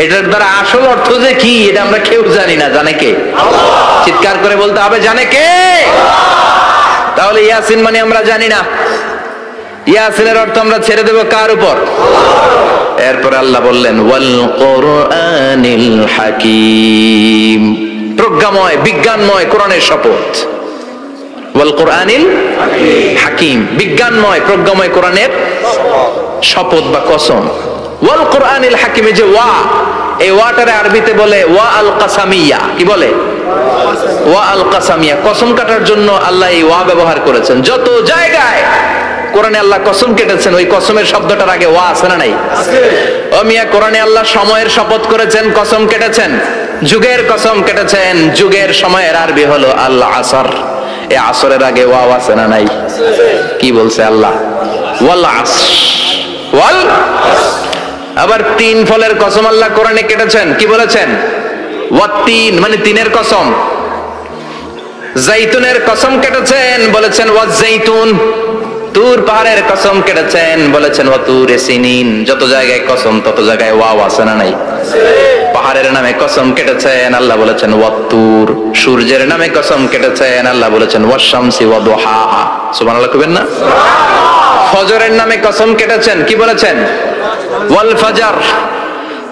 এটার দ্বারা আসল অর্থ যে কি এটা আমরা কেউ জানি না, জানে কে? আল্লাহ। চিৎকার করে বলতে হবে জানে কে? আল্লাহ। তাহলে ইয়াসিন মানে আমরা জানি না, ইয়াসিনের অর্থ আমরা ছেড়ে দেব কার উপর? আল্লাহ। এরপর আল্লাহ বললেন ওয়াল কোরআনিল হাকীম, প্রজ্ঞাময় বিজ্ঞানময় কোরআনের শপথ। ওয়াল কোরআনিল হাকীম, বিজ্ঞানময় প্রজ্ঞাময় কোরআনের শপথ বা কসম। ওয়াল কোরআনিল হাকিমে যে ওয়া, এই ওয়াটারে আরবিতে বলে ওয়া আল কাসামিয়া। কি বলে? ওয়া আল কাসামিয়া। কসম কাটার জন্য আল্লাহ এই ওয়া ব্যবহার করেছেন। যত জায়গায় কোরআনে আল্লাহ কসম কেটেছেন ওই কসমের শব্দটার আগে ওয়া আছে না নাই? আছে। ও মিয়া, কোরআনে আল্লাহ সময়ের শপথ করেছেন, কসম কেটেছেন, যুগের কসম কেটেছেন। যুগের সময়ের আরবি হলো আল আসর। এই আসরের আগে ওয়া আছে না নাই? আছে। কি বলছে আল্লাহ? ওয়াল আসর, ওয়াল আসর। আবার তিন ফলের কসম আল্লাহ কোরআনে কেটেছেন, কি বলেছেন? ওয়াত্তিন মানে তিনের কসম। জাইতুনের কসম কেটেছেন, বলেছেন ওয়াজ্জাইতুন। তুর পাহাড়ের কসম কেটেছেন, বলেছেন ওয়াতুরে সিনিন। যত জায়গায় কসম তত জায়গায় ওয়াও আছে না নাই? আছে। পাহাড়ের নামে কসম কেটেছেন, আল্লাহ বলেছেন ওয়াতুর। সূর্যের নামে কসম কেটেছেন, আল্লাহ বলেছেন ওয়াশ-শামসি ওয়া দুহাহা। সুবহানাল্লাহ কইবেন না? সুবহানাল্লাহ। ফজরের নামে কসম কেটেছেন, কি বলেছেন? ওয়াল ফাজর।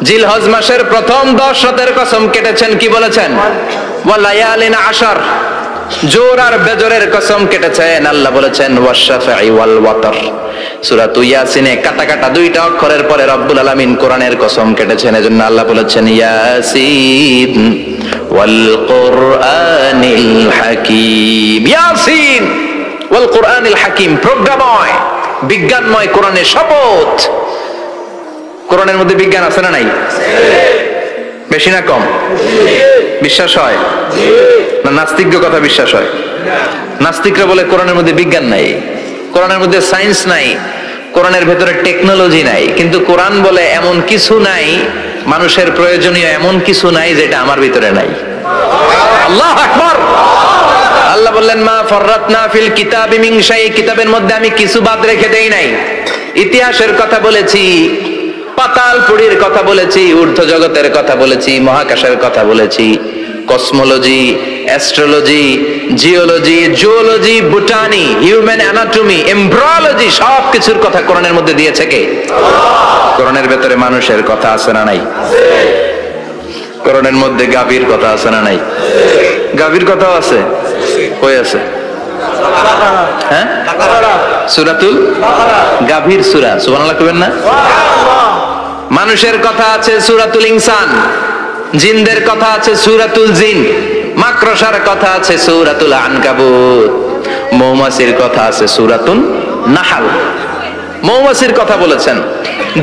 জিলহজ মাসের প্রথম 10 রাতের কসম কেটেছেন, কি বলেছেন? ওয়া লায়ালিন আশর। জোর আর বেজরের কসম কেটেছেন, আল্লাহ বলেছেন ওয়াশ-শাফঈ ওয়াল ওয়াতর। সূরা ইয়াসিনে কাটা কাটা দুইটা অক্ষরের পরে রব্বুল আলামিন কোরআনের কসম কেটেছেন, এজন্য আল্লাহ বলেছেন ইয়াসিন ওয়াল কোরআনিল হাকীম। ইয়াসিন ওয়াল কোরআনিল হাকীম, প্রজ্ঞাময় বিজ্ঞানময় কোরআনের শপথ। কোরআনের মধ্যে বিজ্ঞান আছে না নাই? বেশি না কম? বিশ্বাস হয় না? নাস্তিকদের কথা বিশ্বাস হয়? নাস্তিকরা বলে কোরআনের মধ্যে বিজ্ঞান নাই, কোরআনের মধ্যে সায়েন্স নাই, কোরআনের ভেতরে টেকনোলজি নাই। কিন্তু কোরআন বলে এমন কিছু নাই, মানুষের প্রয়োজনীয় এমন কিছু নাই যেটা আমার ভিতরে নাই। আল্লাহু আকবার। আল্লাহ বললেন মা ফাররাতনা ফিল কিতাবি মিন শাই, কিতাবের মধ্যে আমি কিছু বাদ রেখে দেই নাই। ইতিহাসের কথা বলেছি, পাতাল পুরীর কথা বলেছি, ঊর্ধ্ব জগতের কথা বলেছি, মহাকাশের কথা বলেছি, cosmology, astrology, geology, zoology, botany, human anatomy, embryology, সব কিছুর কথা কোরআনের মধ্যে দিয়েছে কে? কোরআনের ভেতরে মানুষের কথা আছে না নাই? কোরআনের মধ্যে গাভীর কথা আছে না নাই? গাভীর কথাও আছে। কই আছে? হ্যাঁ, সূরাতুল গাভীর সূরা। সুবহানাল্লাহ কইবেন না? মানুষের কথা আছে সূরাতুল ইনসান, জিনদের কথা আছে সূরাতুল জিন, মাকড়সার কথা আছে সূরাতুল আনকাবুত, মৌমাছির কথা আছে সূরাতুন নাহাল। মৌমাছির কথা বলেছেন,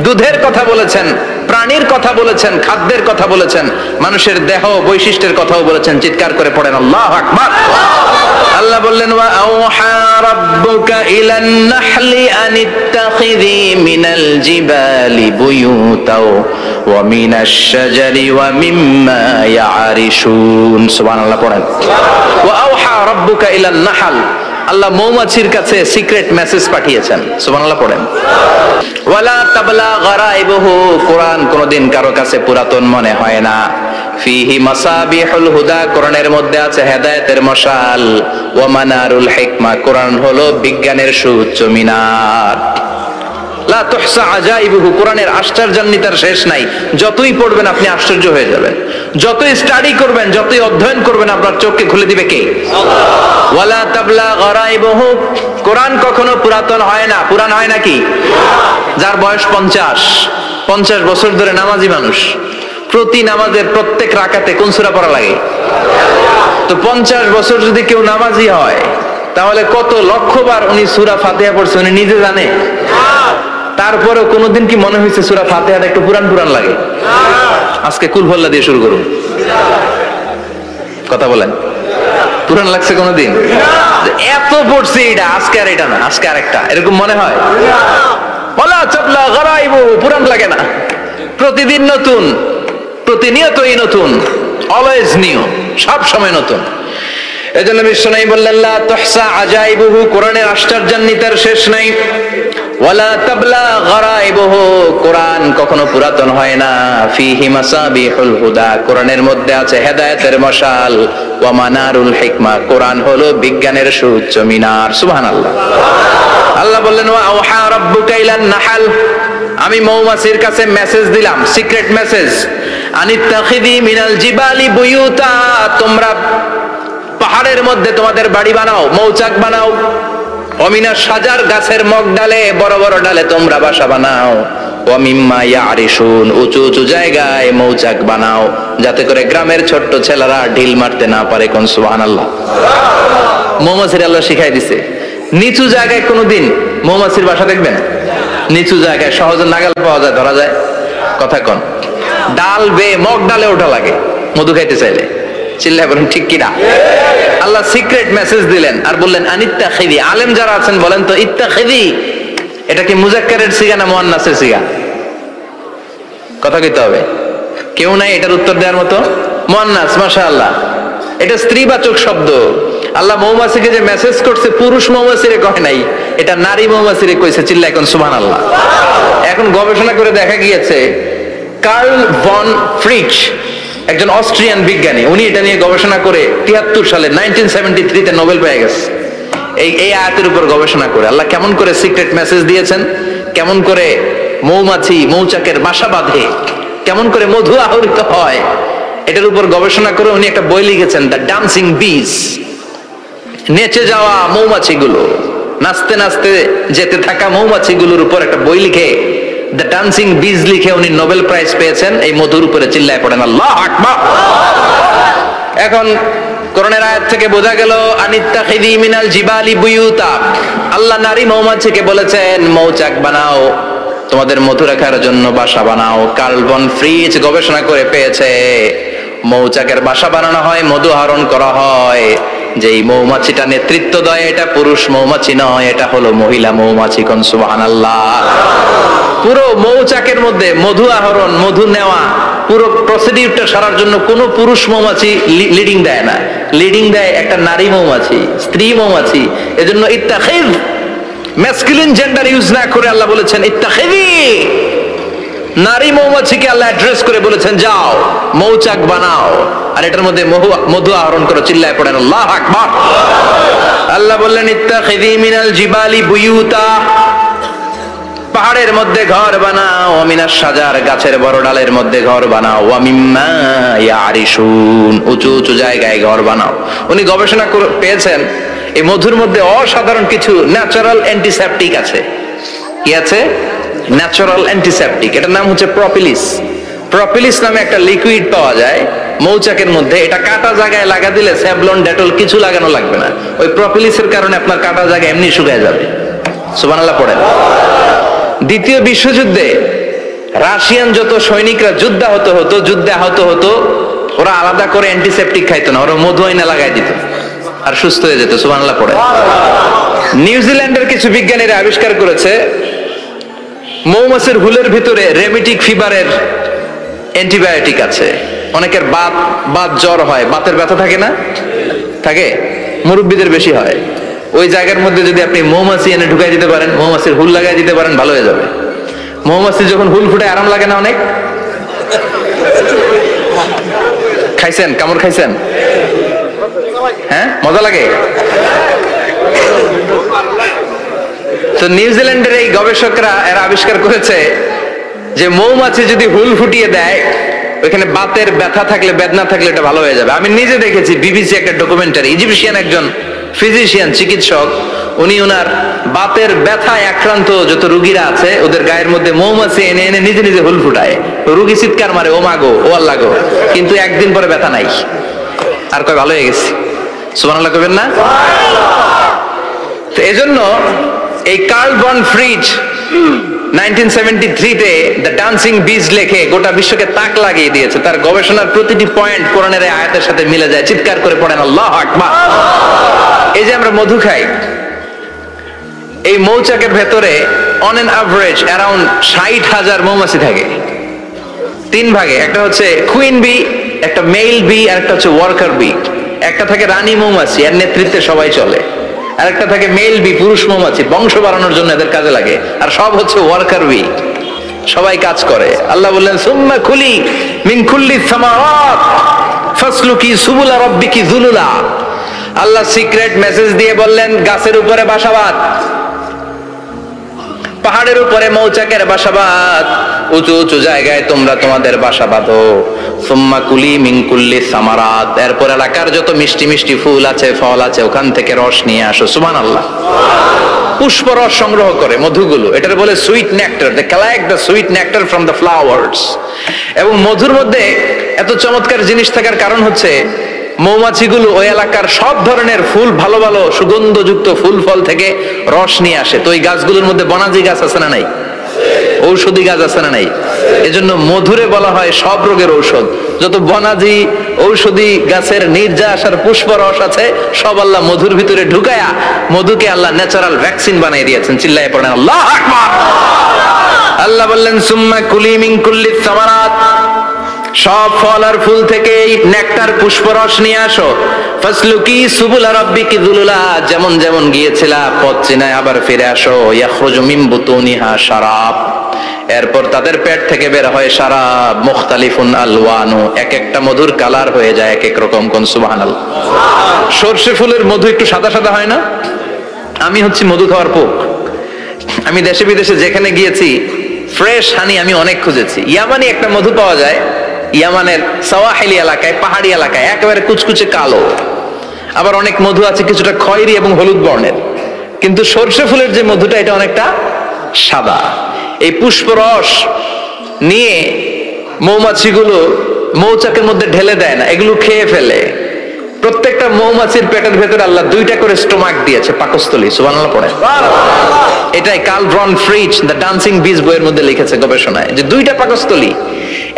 দুধের কথা বলেছেন, প্রাণীর কথা বলেছেন, খাদ্যের কথা বলেছেন, মানুষের দেহ বৈশিষ্ট্যের কথাও বলেছেন। চিৎকার করে পড়েন আল্লাহু আকবার। আল্লাহ বললেন ওয়া আওহা রাব্বুকা ইলান নাহলি আনিত্তাখিযি মিনাল জিবালি বুয়ুতাও ওয়া মিনাশ শাজারি ওয়া মিম্মা ইয়ারিশুন। সুবহানাল্লাহ পড়েন। ওয়া আওহা রাব্বুকা ইলান নাহল, আল্লাহ মৌমাছির কাছে সিক্রেট মেসেজ পাঠিয়েছেন। সুবহানাল্লাহ পড়েন। ওয়ালা তাবলা গারাইবুহু, কোরআন কোনদিন কারো কাছে পুরাতন মনে হয় না। ফিহি মাসাবিহুল হুদা, কোরআনের মধ্যে আছে হেদায়েতের মশাল। ওয়া মানারুল হিকমা, কোরআন হলো বিজ্ঞানের সুউচ্চ মিনার। লা তুহসা আজাইবুহু, কোরআনের আশ্চর্যান্বিতার শেষ নাই। যতই পড়বেন আপনি আশ্চর্য হয়ে যাবেন, যতই স্টাডি করবেন, যতই অধ্যয়ন করবেন, আপনার চোখকে খুলে দিবে কে? ওয়ালা তাবলা গারাইবুহু, কোরআন কখনো পুরাতন হয় না। পুরান হয় নাকি? যার বয়স 50 বছর ধরে নামাজি মানুষ, প্রতি নামাজের প্রত্যেক রাকাতে কোন সূরা পড়া লাগে? তো 50 বছর যদি কেউ নামাজি হয়, তাহলে কত লক্ষবার উনি সূরা ফাতিহা পড়ছে উনি নিজে জানে? তারপরেও কোনোদিন কি মনে হয়েছে সূরা ফাতিহাটা একটু পুরান পুরান লাগে? আজকে কুল হল্লা দিয়ে শুরু করুন, কথা বলেন। পুরান লাগছে কোনোদিন? এত পড়ছি এটা, আজকে আর এটা না, আজকে আরেকটা, এরকম মনে হয়? ওয়ালা তাবলা গারাইবুহু, পুরান লাগে না। প্রতিদিন নতুন, প্রতিনিয়তই নতুন, অলওয়েজ নিউ, সব সময় নতুন। এজন্য বিশ্বনবী বললেন লা তুহসা আজাইবুহু, কোরআনের আশ্চর্যান্বিতার শেষ নাই। ওয়ালা তাবলা গারাইবুহু, কোরআন কখনো পুরাতন হয় না। ফিহি মাসাবিহুল হুদা, কোরআনের মধ্যে আছে হেদায়েতের মশাল। ওয়া মানারুল হিকমা, কোরআন হলো বিজ্ঞানের সুউচ্চ মিনার। সুবহানাল্লাহ। আল্লাহ বললেন ওয়া আওহা রাব্বুকা ইলান নাহাল, আমি মৌমাছির কাছে মেসেজ দিলাম, সিক্রেট মেসেজ। আনিত্তাখিযি মিনাল জিবালি বুয়ুতা, তোমরা পাহাড়ের মধ্যে তোমাদের বাড়ি বানাও, মৌচাক বানাও। অমিনা সাজার, গাছের মগ ডালে, বড় বড় ডালে তোমরা বাসা বানাও। ওয়া মিম্মা ইয়ারিশুন, উঁচু উঁচু জায়গায় মৌচাক বানাও, যাতে করে গ্রামের ছোট্ট ছেলেরা ঢিল মারতে না পারে। কোন সুবহানাল্লাহ। মৌমাছির আল্লাহ শিখাই দিছে। নিচু জায়গায় কোনোদিন মৌমাছির বাসা দেখবেন? নিচু জায়গায় সহজে নাগাল পাওয়া যায়, ধরা যায়। কথা কন। ডাল বেয়ে মগ ডালে ওঠা লাগে মধু খাইতে চাইলে। চিল্লায় বলেন ঠিক কিনা? আল্লাহ সিক্রেট মেসেজ দিলেন আর বললেন আনিত্তাখিযি। আলেম যারা আছেন বলেন তো, ইত্তাখিযি এটা কি মুজাক্কারের সিগা না মুয়ান্নাসের সিগা? কথা কইতে হবে। কেউ নাই এটার উত্তর দেওয়ার মতো? মুয়ান্নাস, মাশাআল্লাহ। এটা স্ত্রীবাচক শব্দ। আল্লাহ মৌমাছিকে যে মেসেজ করছে পুরুষ মৌমাছিরে কয় নাই, এটা নারী মৌমাছিরে কইছে। চিল্লায় এখন সুবহানাল্লাহ। এখন গবেষণা করে দেখা গিয়েছে, কার্ল ভন ফ্রিচ একজন অস্ট্রিয়ান বিজ্ঞানী, উনি এটা নিয়ে গবেষণা করে 73 সালে 1973 নোবেল পেয়ে গেছে। এই আয়াতের উপর গবেষণা করে আল্লাহ কেমন করে সিক্রেট মেসেজ দিয়েছেন, কেমন করে মৌমাছি মৌচাকের বাসা বাঁধে, কেমন করে মধু আহরিত হয়, এটার উপর গবেষণা করে উনি একটা বই লিখেছেন, দ্য ডান্সিং বিজ। নেচে যাওয়া মৌমাছিগুলো, নাচতে নাচতে যেতে থাকা মৌমাছিগুলোর উপর একটা বই লিখে, দ্য ডান্সিং বিজ লিখে উনি নোবেল প্রাইজ পেয়েছেন এই মধুর উপরে। চিল্লায় পড়েন আল্লাহু আকবার। এখন কোরআনের আয়াত থেকে বোঝা গেল আনিত্তাখিযি মিনাল জিবালি বুয়ুতা, আল্লাহ নারী মৌমাছিকে বলেছেন মৌচাক বানাও, তোমাদের মধু রাখার জন্য বাসা বানাও। কার্ল ভন ফ্রিচ গবেষণা করে পেয়েছে মৌচাকের বাসা বানানো হয়, মধু আহরণ করা হয়। যেই মৌমাছিটা নেতৃত্ব দেয় এটা পুরুষ মৌমাছি নয়, এটা হলো মহিলা মৌমাছি। কোন সুবহানাল্লাহ। পুরো মৌচাকের মধ্যে মধু আহরণ, মধু নেওয়া, পুরো প্রসিডিউরটা সারার জন্য কোনো পুরুষ মৌমাছি লিডিং দেয় না, লিডিং দেয় একটা নারী মৌমাছি, স্ত্রী মৌমাছি। এজন্য ইত্তাখিয, ম্যাসকুলিন জেন্ডার ইউজ না করে আল্লাহ বলেছেন ইত্তাখিযি। নারী মৌমাছিকে আল্লাহ অ্যাড্রেস করে বলেছেন যাও মৌচাক বানাও আর এটার মধ্যে মধু আহরণ করো। চিল্লায় পড়েন আল্লাহু আকবার। আল্লাহ বললেন ইত্তাখিযী মিনাল জিবালি বুয়ুতা, পাহাড়ের মধ্যে ঘর বানাও, মিনাশ শাজার গাছের বড় ডালের মধ্যে ঘর বানাও, ওয়া মিম্মা ইয়ারিশুন উঁচু উঁচু জায়গায় ঘর বানাও। উনি গবেষণা পেয়েছেন এই মধুর মধ্যে অসাধারণ কিছু ন্যাচারাল অ্যান্টিসেপটিক আছে। কি আছে? Natural antiseptic. এটার নাম হচ্ছে প্রপিলিস। প্রপিলিস নামে একটা লিকুইড পাওয়া যায় মৌচাকের মধ্যে। এটা কাটা জায়গায় লাগা দিলে স্যাভলন ডেটল কিছু লাগানো লাগবে না। ওই প্রপিলিসের কারণে আপনার কাটা জায়গা এমনি শুকিয়ে যাবে। সুবহানাল্লাহ পড়েন। দ্বিতীয় বিশ্বযুদ্ধে রাশিয়ান যত সৈনিকরা যুদ্ধে আহত হতো ওরা আলাদা করে অ্যান্টিসেপটিক খাইতো না, ওরা মধু আইনা লাগাই দিত আর সুস্থ হয়ে যেত। সুবহানাল্লাহ পড়েন। নিউজিল্যান্ডের কিছু বিজ্ঞানীরা আবিষ্কার করেছে মৌমাছির হুলের ভিতরে রেমিটিক ফিভারের অ্যান্টিবায়োটিক আছে। অনেকের বাত জ্বর হয়, বাতের ব্যথা থাকে না? থাকে, মুরব্বীদের বেশি হয়। ওই জায়গার মধ্যে যদি আপনি মৌমাছি এনে ঢুকাই দিতে পারেন, মৌমাছির হুল লাগাই দিতে পারেন, ভালো হয়ে যাবে। মৌমাছি যখন হুল ফুটে আরাম লাগে না অনেক? খাইছেন? কামড় খাইছেন? হ্যাঁ, মজা লাগে। তো নিউজিল্যান্ডের এই গবেষকরা এরা আবিষ্কার করেছে যে মৌমাছি যদি হুল ফুটিয়ে দেয় ওইখানে বাতের ব্যথা থাকলে বেদনা থাকলে এটা ভালো হয়ে যাবে। আমি নিজে দেখেছি বিবিসি একটা ডকুমেন্টারি, ইজিপশিয়ান একজন ফিজিশিয়ান চিকিৎসক, উনি ওনার বাতের ব্যথায় আক্রান্ত যত রোগীরা আছে ওদের গায়ের মধ্যে মৌমাছি এনে এনে নিজে নিজে হুল ফুটায়। রোগী চিৎকার মারে ও মাগো ও আল্লাহ গো, কিন্তু একদিন পরে ব্যথা নাই আর কয় ভালো হয়ে গেছে। সুবহানাল্লাহ কইবেন না? তো এজন্য এই কার্ল ভন ফ্রিজ 1973-তে দ্য ডান্সিং বিজ লেখে গোটা বিশ্বকে তাক লাগিয়ে দিয়েছে। তার গবেষণার প্রতিটি পয়েন্ট কোরআনের আয়াতের সাথে মিলে যায়। চিৎকার করে পড়েন আল্লাহু আকবার। এই যে আমরা মধু খাই, এই মৌচাকের ভেতরে অন এন অ্যাভারেজ অ্যারাউন্ড 60,000 মৌমাছি থাকে। তিন ভাগে, একটা হচ্ছে কুইন বি, একটা মেল বি, আর একটা হচ্ছে ওয়ার্কার বি। একটা থাকে রানী মৌমাছি, এর নেতৃত্বে সবাই চলে। আর একটা থাকে মেল বি, পুরুষ মৌমাছি, বংশ বাড়ানোর জন্য এদের কাজে লাগে। আর সব হচ্ছে ওয়ার্কার বি, সবাই কাজ করে। আল্লাহ বললেন সুম্মা কুলি মিন কুল্লি সামারাত ফাসলুকি সুবুলা রাব্বিকি যুলুলা। আল্লাহ সিক্রেট মেসেজ দিয়ে বললেন গাছের উপরে বাসাবাদ, পাহাড়ের উপরে মৌচাকের বাসাবাদ, উঁচু উঁচু জায়গায় তোমরা তোমাদের বাসা বাঁধো। সুম্মা কুলি মিন কুল্লি সামারাত, এরপর এলাকার যত মিষ্টি মিষ্টি ফুল আছে ফল আছে ওখান থেকে রস নিয়ে আসো। সুবহানাল্লাহ। পুষ্প রস সংগ্রহ করে মধুগুলো, এটার বলে sweet nectar. They collect the sweet nectar from the flowers. এবং মধুর মধ্যে এত চমৎকার জিনিস থাকার কারণ হচ্ছে মৌমাছিগুলো ওই এলাকার সব ধরনের ফুল, ভালো ভালো সুগন্ধযুক্ত ফুল ফল থেকে রস নিয়ে আসে। তো ওই গাছগুলোর মধ্যে বনাজি গাছ আছে না নাই? ঔষধি গাছ আছে না নাই? এজন্য মধুরে বলা হয় সব রোগের ঔষধ। যত বনাজি ঔষধি গাছের নির্যাস আর পুষ্প রস আছে সব আল্লাহ মধুর ভিতরে ঢুকায়া মধুকে আল্লাহ ন্যাচারাল ভ্যাকসিন বানিয়ে দিয়েছেন। চিল্লায়ে পড়েন আল্লাহু আকবার। আল্লাহ বললেন সুম্মা কুলি মিন কুল্লি সামারাত, সব ফল আর ফুল থেকে নেকটার পুষ্পরস নিয়ে আসো। ফাসলুকি সুবুলা রাব্বিকি যুলুলা, যেমন যেমন গিয়েছিলা পথ চিনায় আবার ফিরে আসো। ইয়াখরুজু মিন বুতুনিহা শারাব, এরপর তাদের পেট থেকে বের হয় শারাব। মুখতালিফুন আলওয়ানু, এক একটা মধুর কালার হয়ে যায় এক এক রকম। কোন সুবহানাল্লাহ। সরষে ফুলের মধু একটু সাদা সাদা হয় না? আমি হচ্ছি মধু খাওয়ার পোক। আমি দেশে বিদেশে যেখানে গিয়েছি ফ্রেশ হানি আমি অনেক খুঁজেছি। ইয়ামানি একটা মধু পাওয়া যায়, ইয়ামানের সাওয়াহিলি এলাকায়, পাহাড়ি এলাকায়, একেবারে কুচকুচে কালো। আবার অনেক মধু আছে কিছুটা খয়েরি এবং হলুদ বর্ণের। কিন্তু সরষে ফুলের যে মধুটা এটা অনেকটা সাদা। এই পুষ্পরস নিয়ে মৌমাছিগুলো মৌচাকের মধ্যে ঢেলে দেয় না, এগুলো খেয়ে ফেলে। প্রত্যেকটা মৌমাছির পেটের ভেতরে আল্লাহ দুইটা করে স্টোমাক দিয়েছে, পাকস্থলী। সুবহানাল্লাহ পড়ে। এটাই Karl von Frisch the dancing bees বইয়ের মধ্যে লিখেছে গবেষণায়, যে দুইটা পাকস্থলী।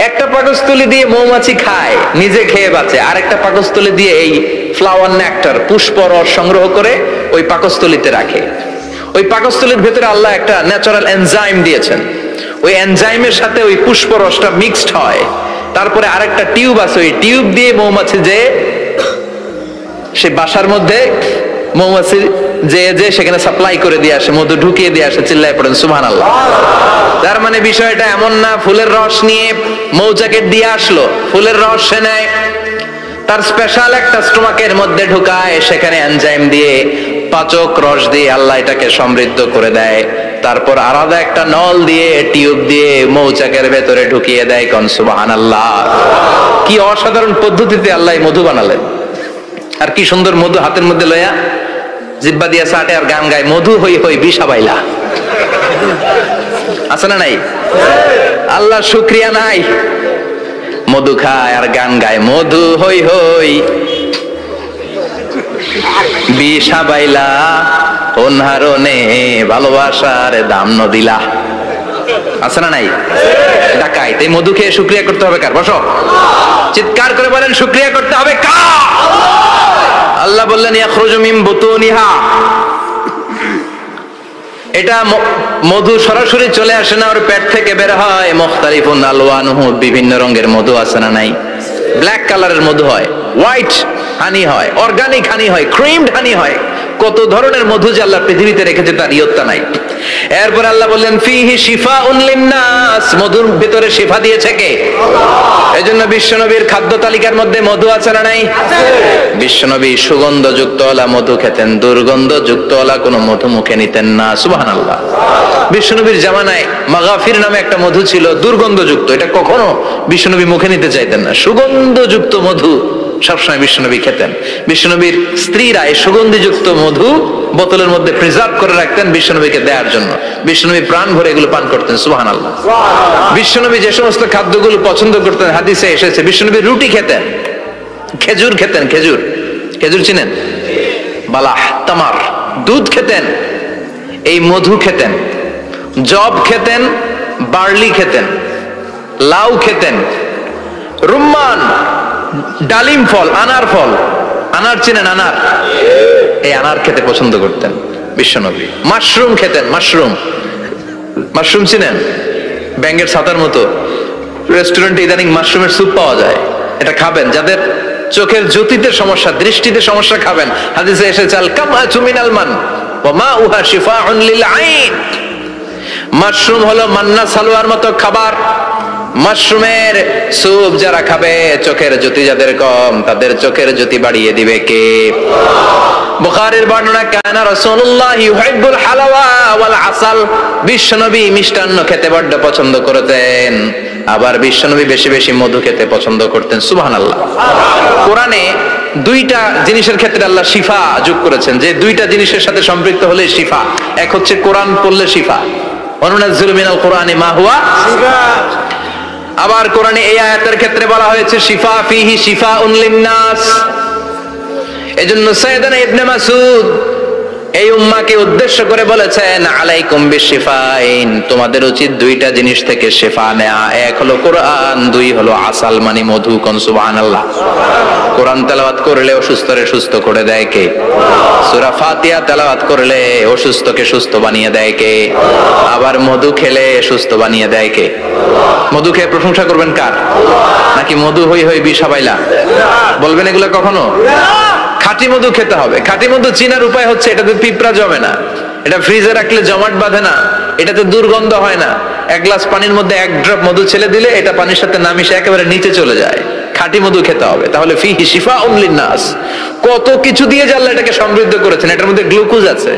একটা পাকস্থলী দিয়ে মৌমাছি খায়, নিজে খেয়ে বাঁচে। আর একটা পাকস্থলী দিয়ে এই ফ্লাওয়ার নেক্টার পুষ্প রস সংগ্রহ করে ওই পাকস্থলীতে রাখে। ওই পাকস্থলীর ভেতরে আল্লাহ একটা ন্যাচারাল এনজাইম দিয়েছেন। ওই এনজাইমের সাথে ওই পুষ্প রসটা মিক্সড হয়। তারপরে আরেকটা টিউব আছে, ওই টিউব দিয়ে মৌমাছি যে সে বাসার মধ্যে মৌমাছির যে যে সেখানে সাপ্লাই করে দিয়ে আসে, মধু ঢুকিয়ে দিয়ে আসে। চিল্লায় পড়েন সুবহানাল্লাহ। তার মানে বিষয়টা এমন না ফুলের রস নিয়ে মৌচাকের দিয়ে আসলো, ফুলের রস সে নেয়, তার স্পেশাল একটা স্টোমাকের মধ্যে ঢুকায়, সেখানে এনজাইম দিয়ে পাচক রস দিয়ে আল্লাহ এটাকে সমৃদ্ধ করে দেয়, তারপর আলাদা একটা নল দিয়ে টিউব দিয়ে মৌচাকের ভেতরে ঢুকিয়ে দেয়। কোন সুবহানাল্লাহ। কি অসাধারণ পদ্ধতিতে আল্লাহ মধু বানালেন। আর কি সুন্দর মধু হাতের মধ্যে লয়া জিব্বা দিয়া চাটে আর গান গায়, মধু হই হই বিষা বাইলা। আছে না নাই? আল্লাহ শুকরিয়া নাই? মধু খায় আর গান গায়, মধু হই হই বিষা বাইলা, অনহারণে ভালোবাসার দাম নদিলা। আছে না নাই? ডাকাইত। এই মধু খেয়ে শুকরিয়া করতে হবে কার? বসো, চিৎকার করে বলেন শুকরিয়া করতে হবে কার? আল্লাহ বললেন ইয়াখরুজু মিন বুতুনিহা, এটা মধু সরাসরি চলে আসে না, ওর পেট থেকে বের হয়। মুখতালিফুন আলওয়ানুহু, বিভিন্ন রঙের মধু আছে না নাই? ব্ল্যাক কালারের মধু হয়, হোয়াইট হানি হয়, অর্গানিক হানি হয়, ক্রিমড হানি হয়। কত ধরনের মধু যে আল্লাহ পৃথিবীতে রেখেছে তার ইয়ত্তা নাই। এরপর আল্লাহ বললেন ফিহি শিফাউন লিন্নাস, মধুর ভিতরে শিফা দিয়েছে কে? এজন্য বিশ্বনবীর খাদ্য তালিকার মধ্যে মধু আছে না নাই? বিশ্বনবী সুগন্ধযুক্ত ওলা মধু খেতেন, দুর্গন্ধযুক্ত ওলা কোনো মধু মুখে নিতেন না। সুবহানাল্লাহ। বিশ্বনবীর জামানায় মাগাফির নামে একটা মধু ছিল, দুর্গন্ধযুক্ত, এটা কখনো বিশ্বনবী মুখে নিতে চাইতেন না। সুগন্ধযুক্ত মধু সবসময় বিশ্বনবী খেতেন। বিশ্বনবীর স্ত্রীরা এই সুগন্ধিযুক্ত মধু বোতলের মধ্যে প্রিজার্ভ করে রাখতেন বিশ্বনবীকে দেওয়ার জন্য। বিশ্বনবী প্রাণ ভরে এগুলো পান করতেন। সুবহানাল্লাহ। বিশ্বনবী যে সমস্ত খাদ্যগুলো পছন্দ করতেন হাদিসে এসেছে, বিশ্বনবী রুটি খেতেন, খেজুর খেতেন, খেজুর, খেজুর চিনেন? বালাহ, তামার, দুধ খেতেন, এই মধু খেতেন, জব খেতেন, বার্লি খেতেন, লাউ খেতেন, রুম্মান, ডালিম ফল, আনার ফল, আনার চিনেন? আনার, এই আনার খেতে পছন্দ করতেন বিশ্বনবী। মাশরুম খেতেন, মাশরুম, মাশরুম চিনেন? ব্যাঙের ছাতার মতো। রেস্টুরেন্টে ইদানিং মাশরুমের স্যুপ পাওয়া যায়, এটা খাবেন। যাদের চোখের জ্যোতিতে সমস্যা, দৃষ্টিতে সমস্যা, খাবেন। হাদিসে এসেছে আল কামআতু মিনাল মান ওয়া মাউহা শিফাউন লিল আইন। মাশরুম হলো মান্না সালোয়ার মতো খাবার। মাশরুমের স্যুপ যারা খাবে, চোখের জ্যোতি যাদের কম, তাদের চোখের জ্যোতি বাড়িয়ে দিবে কে? বুখারীর বর্ণনা, কানা রাসূলুল্লাহ ইউহিব্বুল হালাওয়া ওয়াল আসাল, বিশ্বনবী মিষ্টান্ন খেতে বড় পছন্দ করতেন, আবার বিশ্বনবী বেশি বেশি মধু খেতে পছন্দ করতেন। সুবহানাল্লাহ। কোরআনে দুইটা জিনিসের ক্ষেত্রে আল্লাহ শিফা যোগ করেছেন, যে দুইটা জিনিসের সাথে সম্পৃক্ত হলে শিফা। এক হচ্ছে কোরআন পড়লে শিফা, ওয়ানুনাজ্জিলু মিনাল কোরআনি মা হুয়া শিফা। আবার কোরআনে এই আয়াতের ক্ষেত্রে বলা হয়েছে শিফা ফিহি শিফাউন লিন্নাস। এজন্য সাইয়েদনা ইবনে মাসউদ এই উম্মাহকে উদ্দেশ্য করে বলেছেন আলাইকুম বিশিফাইন, তোমাদের উচিত দুইটা জিনিস থেকে শিফা নেয়া। এক হলো কোরআন, দুই হলো আসাল মানে মধু। কোন সুবহানাল্লাহ। কোরআন তেলাওয়াত করলে অসুস্থরে সুস্থ করে দেয় কে? সূরা ফাতিহা তেলাওয়াত করলে অসুস্থকে সুস্থ বানিয়ে দেয় কে? আবার মধু খেলে সুস্থ বানিয়ে দেয় কে? মধু খেয়ে প্রশংসা করবেন কার? নাকি মধু হই হই বিষা বাইলা বলবেন এগুলো কখনো? খাঁটি মধু খেতে হবে। খাঁটি মধু চিনার উপায় হচ্ছে এটাতে পিঁপড়া জমে না, এটা ফ্রিজে রাখলে জমাট বাঁধে না, এটাতে দুর্গন্ধ হয় না। এক গ্লাস পানির মধ্যে এক ড্রপ মধু ছেলে দিলে এটা পানির সাথে না মিশে একেবারে নিচে চলে যায়। খাঁটি মধু খেতে হবে। তাহলে ফিহি শিফাউন লিন্নাস, কত কিছু দিয়ে যে আল্লাহ এটাকে সমৃদ্ধ করেছেন। এটার মধ্যে গ্লুকোজ আছে,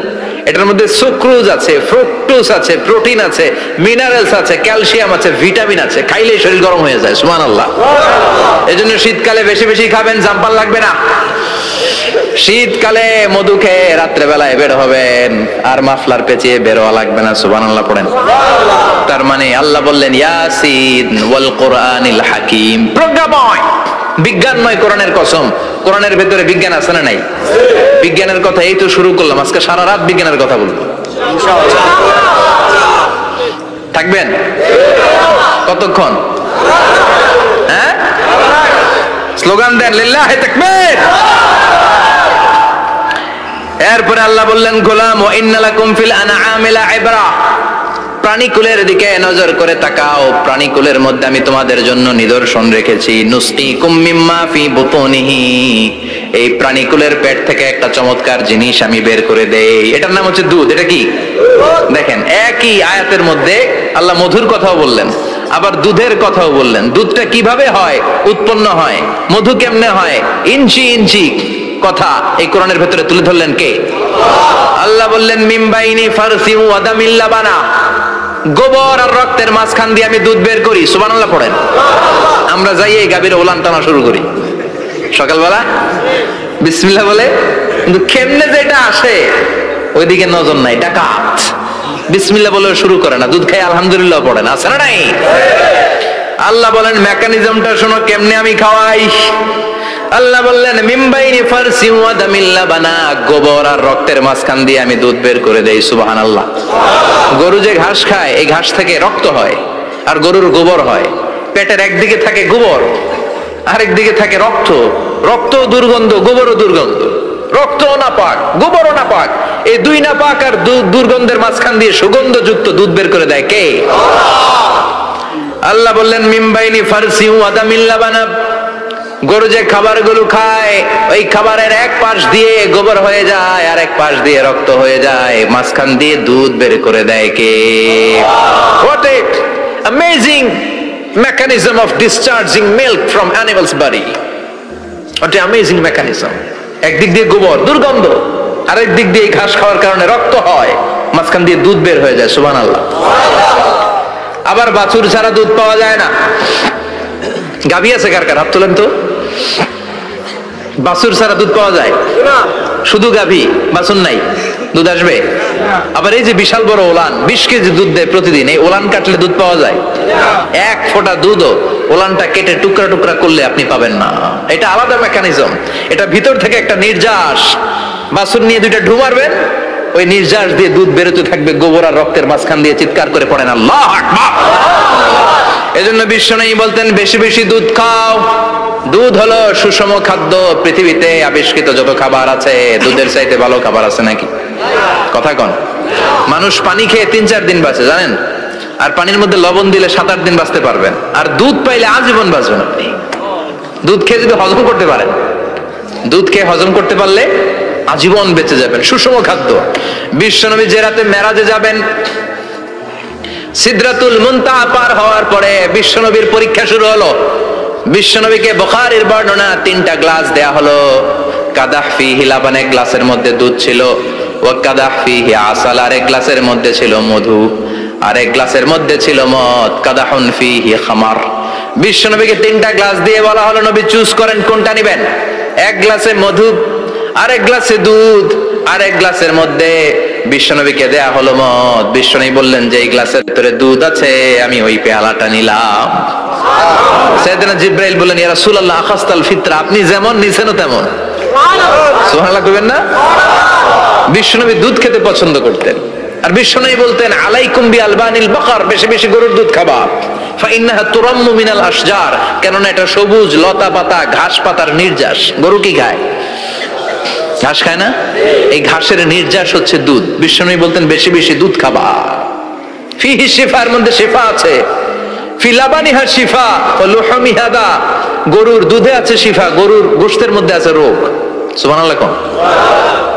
এটার মধ্যে সুক্রোজ আছে, ফ্রুক্টোজ আছে, প্রোটিন আছে, মিনারেলস আছে, ক্যালসিয়াম আছে, ভিটামিন আছে। খাইলেই শরীর গরম হয়ে যায়। সুবহানাল্লাহ। এজন্য শীতকালে বেশি বেশি খাবেন, জাম্পার লাগবে না। শীতকালে মধু খেয়ে রাত্রে বেলায় বের হবেন, আর মাফলার পেঁচিয়ে বেরোয়া লাগবে না। সুবহানাল্লাহ পড়েন। তার মানে আল্লাহ বললেন ইয়াসিন ওয়াল কোরআনিল হাকিম, প্রজ্ঞাময় বিজ্ঞানময় কোরআনের কসম। কোরআনের ভেতরে বিজ্ঞান আছে না নাই? বিজ্ঞানের কথা এই তো শুরু করলাম, আজকে সারা রাত বিজ্ঞানের কথা বলবো ইনশাআল্লাহ। থাকবেন কতক্ষণ? হ্যাঁ, স্লোগান দেন লিল্লাহি তাকবীর। এরপরে আল্লাহ বললেন গোলাম ওয়া ইন্না লাকুম ফিল আনআমি লাইবরা, প্রাণীকুলের দিকে নজর করে তাকাও, প্রাণীকুলের মধ্যে আমি তোমাদের জন্য নিদর্শন রেখেছি। নুসকিকুম মিম্মা ফি বুতুনিহি, এই প্রাণীকুলের পেট থেকে একটা চমৎকার জিনিস আমি বের করে দেই, এটার নাম হচ্ছে দুধ। এটা কি? দেখেন, একই আয়াতের মধ্যে আল্লাহ মধুর কথাও বললেন, আবার দুধের কথাও বললেন। দুধটা কিভাবে হয়, উৎপন্ন হয়, মধু কেমনে হয়, ইঞ্চি ইঞ্চি কথা এই কোরআনের ভেতরে তুলে ধরলেন কে? আল্লাহ বললেন মিমবাইনি ফারসি ওয়া দামিল লাবানা, গোবর আর রক্তের মাঝখান দিয়ে আমি দুধ বের করি। সুবহানাল্লাহ পড়েন। আমরা যাই এই গাভীর ওলান টানা শুরু করি সকালবেলা বিসমিল্লাহ বলে, কিন্তু কেমনে যে এটা আসে ওইদিকে নজর নাই। ডাকাত বিসমিল্লাহ বলে শুরু করে না, দুধ খাই আলহামদুলিল্লাহ পড়ে না, আছে না নাই? আল্লাহ বলেন মেকানিজমটা শোনো কেমনে আমি খাওয়াই। আল্লাহ বললেন মিমবাইনি ফারসি ওয়া দামিল লাবানা, গোবর আর রক্তের মাঝখান দিয়ে আমি দুধ বের করে দেই। সুবহানাল্লাহ। গরু যে ঘাস খায়, এই ঘাস থেকে রক্ত হয় আর গরুর গোবর হয়। পেটের একদিকে থাকে গোবর, আরেক দিকে থাকে রক্ত। রক্ত দুর্গন্ধ, গোবরও দুর্গন্ধ। রক্তও নাপাক, গোবরও নাপাক, এই দুই নাপাক আর দুর্গন্ধের মাঝখান দিয়ে সুগন্ধযুক্ত দুধ বের করে দেয় কে? আল্লাহ বললেন মিমবাইনি ফারসি ওয়া দামিল লাবানা, গরু যে খাবারগুলো খায় ওই খাবারের এক পাশ দিয়ে গোবর হয়ে যায় আর এক পাশ দিয়ে রক্ত হয়ে যায়, মাঝখান দিয়ে দুধ বের করে দেয় কে? What a amazing mechanism of discharging milk from animal's body. What a amazing mechanism. একদিক দিয়ে গোবর দুর্গন্ধ, আরেক দিক দিয়ে ঘাস খাওয়ার কারণে রক্ত হয়, মাঝখান দিয়ে দুধ বের হয়ে যায়। সুবহানাল্লাহ। আবার বাছুর ছাড়া দুধ পাওয়া যায় না। গাভী আছে কার কার? হাত তোলেন তো। বাছুর ছাড়া দুধ পাওয়া যায়? শুধু গাভী, বাছুর নাই, দুধ আসবে? আবার এই যে বিশাল বড় ওলান 20 কেজি দুধ দেয় প্রতিদিন, এই ওলান কাটলে দুধ পাওয়া যায়? এক ফোঁটা দুধও ওলানটা কেটে টুকরা টুকরা করলে আপনি পাবেন না। এটা আলাদা মেকানিজম। এটা ভিতর থেকে একটা নির্যাস, বাছুর নিয়ে দুইটা ঢু মারবেন, ওই নির্যাস দিয়ে দুধ বেরোতে থাকবে গোবর আর রক্তের মাঝখান দিয়ে। চিৎকার করে পড়েন আল্লাহু আকবার। এজন্য বিশ্বনবী বলতেন বেশি বেশি দুধ খাও। দুধ হলো সুষম খাদ্য। পৃথিবীতে আবিষ্কৃত যত খাবার আছে দুধের চাইতে ভালো খাবার আছে নাকি? কথা কন। মানুষ পানি খেয়ে 3-4 দিন বাঁচে জানেন, আর পানির মধ্যে লবণ দিলে 7-8 দিন বাঁচতে পারবেন। আর দুধ পাইলে আজীবন বাঁচবেন আপনি। দুধ খেয়ে যদি হজম করতে পারেন, দুধ খেয়ে হজম করতে পারলে আজীবন বেঁচে যাবেন। সুষম খাদ্য। বিশ্বনবী যে রাতে মেরাজে যাবেন, সিদরাতুল মুনতাহা পার হওয়ার পরে বিশ্বনবীর পরীক্ষা শুরু হলো। বিশ্বনবীকে বুখারীর বর্ণনা 3টা গ্লাস দেয়া হলো। কাদাহ ফিহি লাবান, এক গ্লাসের মধ্যে দুধ ছিল। ওয়া কাদাহ ফিহি আসাল, আর এক গ্লাসের মধ্যে ছিল মধু, আর এক গ্লাসের মধ্যে ছিল মদ। কাদাহুন ফিহি খামার। বিশ্বনবীকে 3টা গ্লাস দিয়ে বলা হলো নবী চুজ করেন কোনটা নেবেন। এক গ্লাসে মধু, আরেক গ্লাসে দুধ, আরেক গ্লাসের মধ্যে বিশ্বনবীকে দেয়া হলো মদ। বিশ্বনবী বললেন যে এই গ্লাসের ভিতরে দুধ আছে, আমি ওই পেয়ালাটা নিলাম। সাইয়েদনা জিবরাইল বললেন ইয়া রাসূলুল্লাহ আখাস্তাল ফিতরা, আপনি যেমন নিছেন তেমন। সুবহানাল্লাহ কইবেন না? বিশ্বনবী দুধ খেতে পছন্দ করতেন। আর বিশ্বনবী বলতেন আলাইকুম বি আলবানিল বাকার, বেশি বেশি গরুর দুধ খাবা। ফাইন্নাহা তুরাম্মু মিনাল আশজার, কেননা এটা সবুজ লতা পাতা ঘাস পাতার নির্যাস। গরু কি খায়? ঘাস খায় না? এই ঘাসের নির্যাস হচ্ছে দুধ। বিশ্বনবী বলতেন বেশি বেশি দুধ খাবা। ফিহি শিফার মধ্যে শিফা আছে। ফি লাবানিহা শিফা ওয়া লুহুমিহা দা, গরুর দুধে আছে শিফা, গরুর গোশতের মধ্যে আছে রোগ। সুবহানাল্লাহ।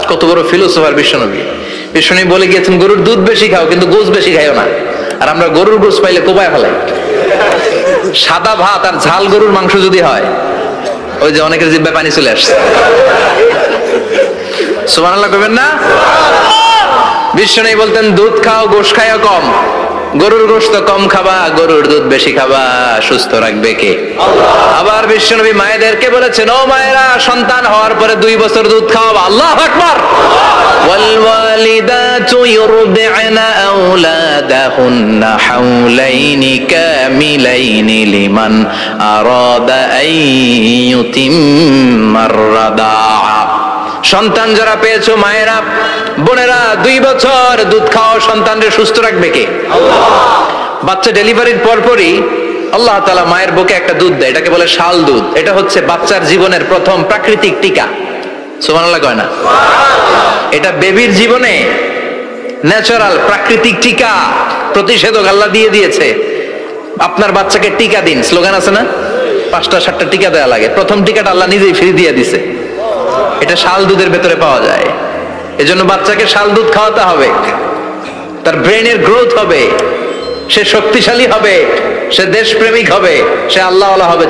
কত বড় ফিলোসোফার বিশ্বনবী। বিশ্বনবী বলে গিয়েছেন গরুর দুধ বেশি খাও কিন্তু গোশ বেশি খাইও না। আর আমরা গরুর গোশ পাইলে কোপায় ফেলাই। সাদা ভাত আর ঝাল গরুর মাংস যদি হয়, ওই যে অনেকের জিহ্বায় পানি চলে আসছে। সুবহানাল্লাহ কইবেন না? বিশ্বনবী বলতেন দুধ খাও, গোশ খাও কম। গরুর গোশত কম খাবা, গরুর দুধ বেশি খাবা, সুস্থ রাখবে কে? আবার বিশ্বনবী মায়েদেরকে বলেছেন ও মায়েরা, সন্তান হওয়ার পরে 2 বছর দুধ খাওয়াবা। আল্লাহু আকবার। ওয়াল ওয়ালিদাতু ইউরদি'না আওলাদাহুন্না হাওলাইনি কামিলাইনি লিমান আরাদা আন ইউতিম্মার রাদা'a। সন্তান যারা পেয়েছো মায়েরা, বোনেরা, 2 বছর দুধ খাও, সন্তানকে সুস্থ রাখবে কে? আল্লাহ। বাচ্চা ডেলিভারির পরপরই আল্লাহ তাআলা মায়ের বুকে একটা দুধ দেয়, এটাকে বলে শাল দুধ। এটা হচ্ছে বাচ্চার জীবনের প্রথম প্রাকৃতিক টিকা। সুবহানাল্লাহ কয় না? এটা বেবির জীবনে ন্যাচারাল প্রাকৃতিক টিকা। প্রতিষেধক আল্লাহ দিয়ে দিয়েছে। আপনার বাচ্চাকে টিকা দিন, স্লোগান আছে না? 5টা 7টা টিকা দেওয়া লাগে, প্রথম টিকাটা আল্লাহ নিজেই ফ্রি দিয়ে দিছে। এটা শাল দুধের ভেতরে পাওয়া যায়। এজন্য বাচ্চাকে শাল দুধ খাওয়াতে হবে, তার ব্রেনের গ্রোথ হবে, সে শক্তিশালী হবে, সে দেশপ্রেমিক হবে, সে আল্লাহওয়ালা হবে।